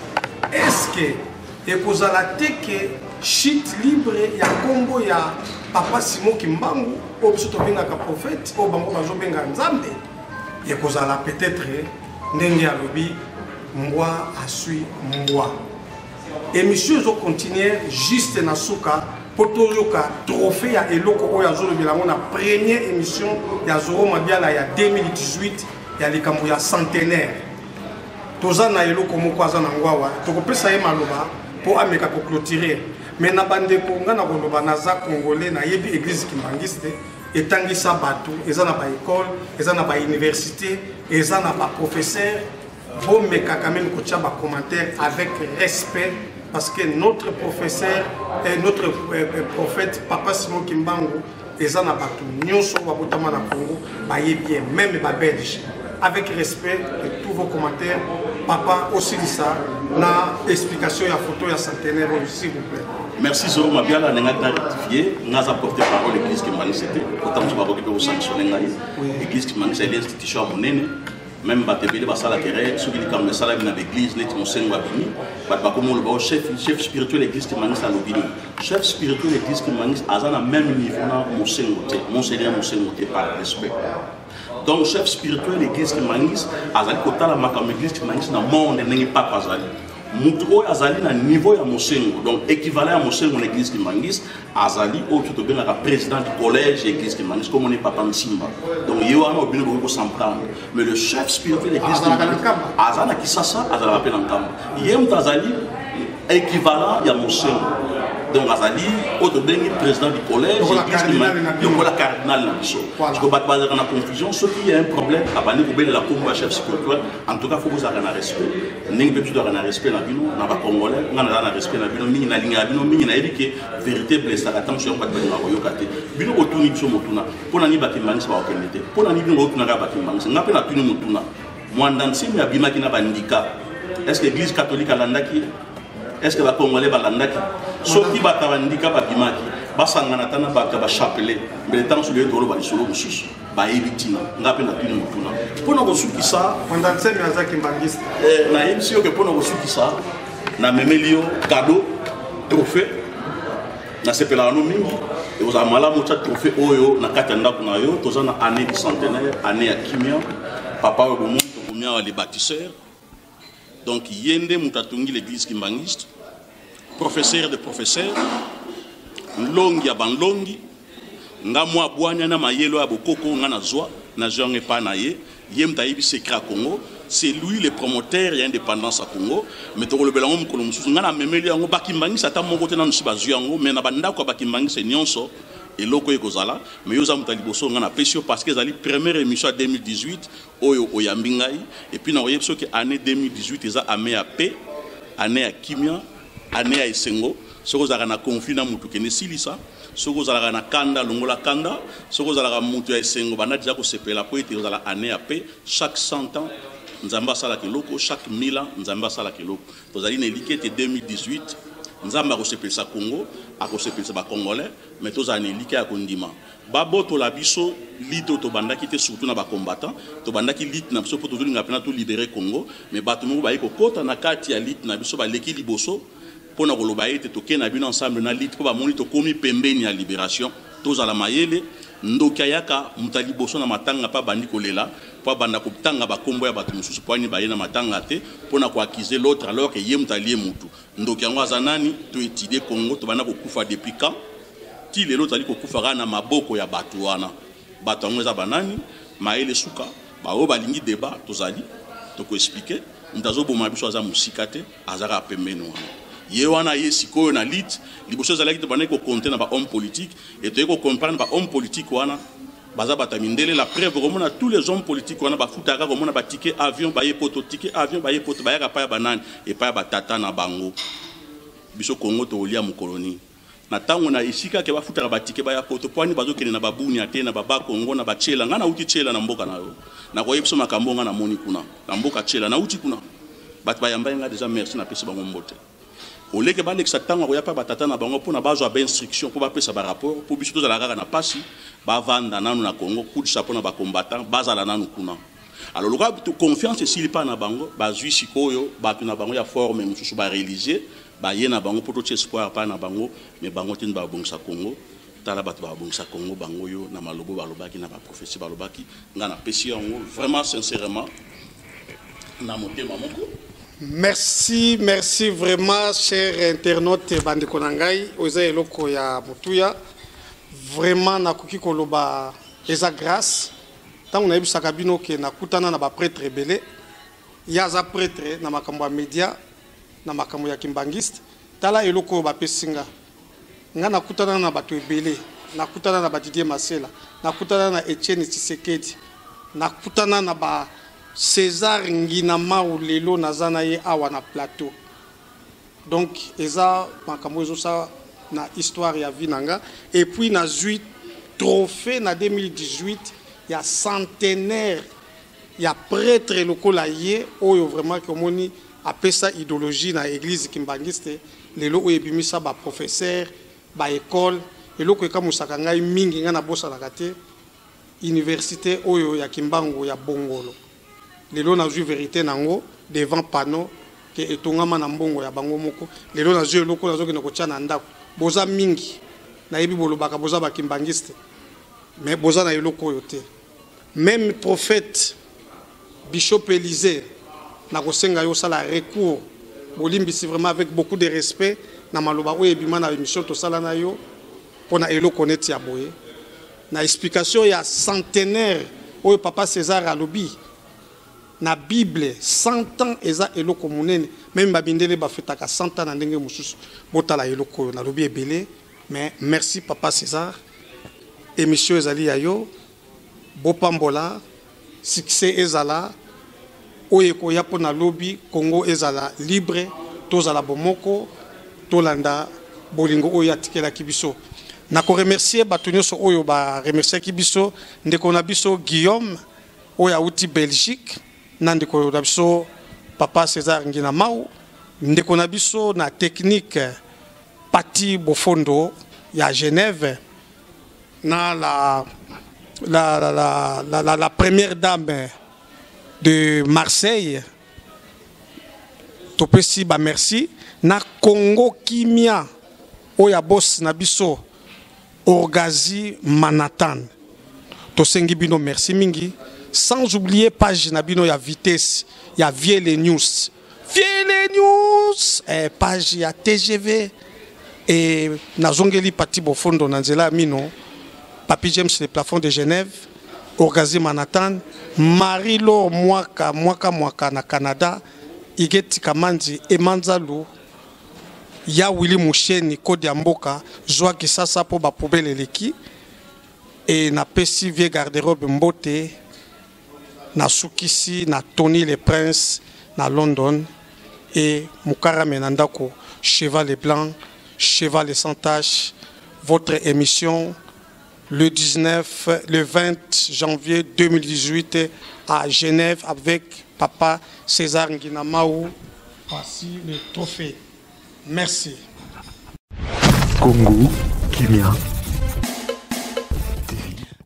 Est-ce que ekozala teke shit libre ya Congo ya Papa Simon Kimbangu o biso to bengaka prophète o bango bazo benga nzambe? Ekozala peut-être ndenge ya lobi mbwa asui mbwa. Émission zo continuer juste na suka poto yoka trophée ya eloko oya zolo bilango na première émission ya Zoro Mabiala ya 2018 ya likambo ya centenaire. Toza na eloko moko aza na ngwawa tokopesa ye maloba po ameka ko clôturer. Mais na bande ko nga na koloba naza congolais na yebi église kimbangiste etangisa bato eza na ba école eza na ba université eza na ba professeur bon meka quand même ko tia ba commentaire avec respect parce que notre professeur et notre prophète Papa Simon Kimbangu eza na bato nyonso ba botama na Congo ba yebi même ba belge avec respect de tous vos commentaires. Papa aussi dit ça, na explication ya photo ya centenaire s'il vous plaît. Merci Zoro Mabiala, on a rectifié, on a apporté parole à l'église qui m'a dit c'était, autant que je vais sanctionner l'église qui m'a dit c'est l'institution à mon aîné, même si je vais la terre, ceux qui ont dit ça dans l'église, les conseils wabini, le chef spirituel de l'église qui m'a dit ça l'obini. Chef spirituel de l'église qui m'a dit à un même niveau dans monseigneur par respect. Donc chef spirituel de l'église qui m'a dit azali kotala makambo l'église qui m'a dit na monde n'est pas azali. Mutuo azali na niveau ya mosengo, donc équivalent à mosengo l'église qui m'a dit azali au tout bien la président du collège l'église qui m'a dit comme on est papa Nsimba. Donc yo ana obino ko s'entendre. Mais le chef spirituel de l'église qui m'a dit azana kisasa azala rappel en camp. Yem azali équivalent ya mosengo. Donc Azali, autre président du collège, le cardinal Nabiso. Parce que pas de confusion, ce qui est un problème, à Bani Koubé de la Congo chef spirituel, en tout cas, il faut que vous ayez un respect. N'est pas tout un respect dans la vie, on n'a pas congolais, on a un respect dans la vie, on a une ligne, on a une vérité blessée, attention, pas de Royokate. Bino Otuni Biso Motuna, pour l'année Bakimanis, pas aucun été. Pour l'année Otuna Bakimanis, on n'a pas la Motuna. Moi, dans le signe, il y a Bimaki n'a pas handicap. Est-ce que l'église catholique a l'andaki? Est-ce que les Congolais vont l'andaki? Ceux qui battent un handicap à Bimaki, Basanganatana va chapeler, mais le temps sur le taureau va les solo sous. Ba ebitina, ngape na tuni mutuna. Pour nous reçu qui ça, pendant ces miazaki kimbangiste. Na émission que pour nous reçu qui ça, na memelio cadeau, trophée, na sepela no mingi, et vous avez mala mucha trophée oyo na katanda kuna yo, toza na année du centenaire, année à Kimia, papa au monde combien les bâtisseurs. Donc yende mutatungi l'église kimbangiste. Professeur de professeurs, longi ya banlongi, nga mwa bwanya na mayelo ya bokoko nga na zwa, na jonge pa na ye, yem tayibi secret Congo, c'est lui le promoteur ya indépendance à Congo, mais to le belango mukolo mususu nga na memeli yango bakimbangi sata moko te na nsi bazu yango, mais na bandako bakimbangi se nyonso eloko ekozala, mais yo za mutaliboso nga na pesio parce que ezali première émission 2018 oyo oyambingai, et puis na oyebso que année 2018 eza ame ya paix, année à Kimia, année à Esengo, ce que vous avez conflit dans Moutou Kene Silisa, ce que vous avez Kanda, Longola Kanda, ce que vous avez Moutou à Esengo, Bana déjà que c'est la poète, vous avez année à paix, chaque 100 ans, Nzamba Salakiloko, chaque 1000 ans, Nzamba Salakiloko. Vous avez une éliquette 2018, Nzamba Rosepel sa Congo, a Rosepel sa Congolais, mais vous avez une éliquette à Kondima. Babo to la biso lito to banda qui était surtout na ba combattant to banda qui lit na biso pour toujours ngapena tout libérer Congo mais bato mo ba yiko kota na kati ya lit na biso ba leki liboso pour na koloba ete to ke na bino ensemble na lit ko ba moni to komi pembeni ya libération to za la mayele ndoka yaka mutaliboso na matanga pa bandi kolela po banda ko tanga ba kombo ya bato mususu po ani ba yena matanga te pour na ko accuser l'autre alors que ye mutalie mutu ndoka yango azanani to étudier Congo to banda ko kufa depuis quand ti lelo tali ko kufara na maboko ya batu wana batu ngweza banani maele suka ba o balingi débat tozali to ko expliquer ndazo boma biso aza musika te azara pembeni wana ye wana ye sikoyo na lit liboso zalaki to banai ko compter na ba homme politique et to ko comprendre ba homme politique wana baza batamindele la preuve romona tous les hommes politiques wana ba futaka romona ba ticket avion ba ye poto ticket avion ba ye poto ba ya pa ya banani et pa ya batata na bango biso Congo to olia mu colonie na tango na isika ke bafutaka batike baya poto poani bazokene na babuni ate na baba Kongo na bachela ngana uti chela na mboka na yo na koyebso makambo ngana moni kuna na mboka chela na uti kuna bat bayamba nga déjà merci na pesi bango mbote au lieu que balekisa tango ya pa batata na bango pour na bazwa ba instruction pour ba pesa ba rapport pour biso to za la kaka na pasi ba vanda nanu na Congo coup de chapeau na ba combattant bazala nanu kuna. Alors le cas de confiance s'il pas na bango bazui sikoyo ba na bango ya forme mususu ba religieux ba yena bango pour tout espoir pas na bango mais bango tin ba bongsa Congo tala bat ba bongsa Congo bango yo na malobo balobaki na ba prophétie balobaki ngana pesi yango vraiment sincèrement na motema moko. Merci, merci vraiment, chers internautes Bandeko Nangai, oza eloko ya mutuya. Vraiment nakuki koloba eza grâce. Tant on a eu sakabino ke nakutana na ba prêtre belé. Ya za prêtre na makambo ya media, na makambo ya kimbangiste. Tala eloko ba pesinga. Nga nakutana na bato ebele, nakutana na Didier Masela, nakutana na Etienne Tshisekedi, nakutana na ba César Nguinama ou lelo nazana ye awa na plateau. Donc eza makambo ça na histoire ya vinanga et puis na 8 trophée na 2018 ya centenaire ya prêtre lokola ye oyo vraiment que moni apesa idéologie na église kimbangiste lelo oyo ebimisa ba professeur ba école eloko eka musaka ngai mingi nga na bosa na kate université oyo ya Kimbangu ya Bongolo. Lelo na ju vérité nango devant panneau que etongama na mbongo ya bango moko lelo na ju eloko na zoki na kotia na ndako boza mingi na yebi bolobaka boza ba kimbangiste mais boza na eloko yote même prophète Bishop Élisée na kosenga yo sala recours bolimbisi vraiment avec beaucoup de respect na maloba oyo ebima na émission to sala na yo pona eloko neti ya boye na explication ya centenaire oyo papa César alobi na Bible 100 ans eza eloko munene même babindele ba fetaka 100 ans na ndenge mususu botala eloko na lobi ebele mais merci papa César émission ezali ya yo bopambola succès ezala oyeko ya pona lobi Congo ezala libre tozala bomoko tolanda bolingo oyo atikela kibiso na ko remercier batunyoso oyo ba remercier kibiso ndeko na biso Guillaume oyo auti Belgique nandiko na biso papa César Nguinamau ndeko na biso na technique Pati Bofondo ya Genève na la première dame de Marseille topesi ba merci na Congo Kimia oya boss na biso Orgazi Manhattan tosengi bino merci mingi. Sans oublier page nabino ya vitesse ya Vielle News page ya TGV et nazongeli Pati Bofondo nanzela mino Papi James le plafond de Genève Orgazi Manhattan Marie-Laure mwaka na Canada Igeti Kamandi Emanzalu ya Willy Moucheni Kode ya Mboka Joa Kisasa po ba poubele leki et na pesi vie garde-robe mbote na Sukisi, na Tony le Prince, na London, et Moukara Menandako, Cheval et Blanc, Cheval et Sans Tache, votre émission le 20 janvier 2018 à Genève avec papa César Nguinamau. Voici le trophée. Merci. Congo Kimia.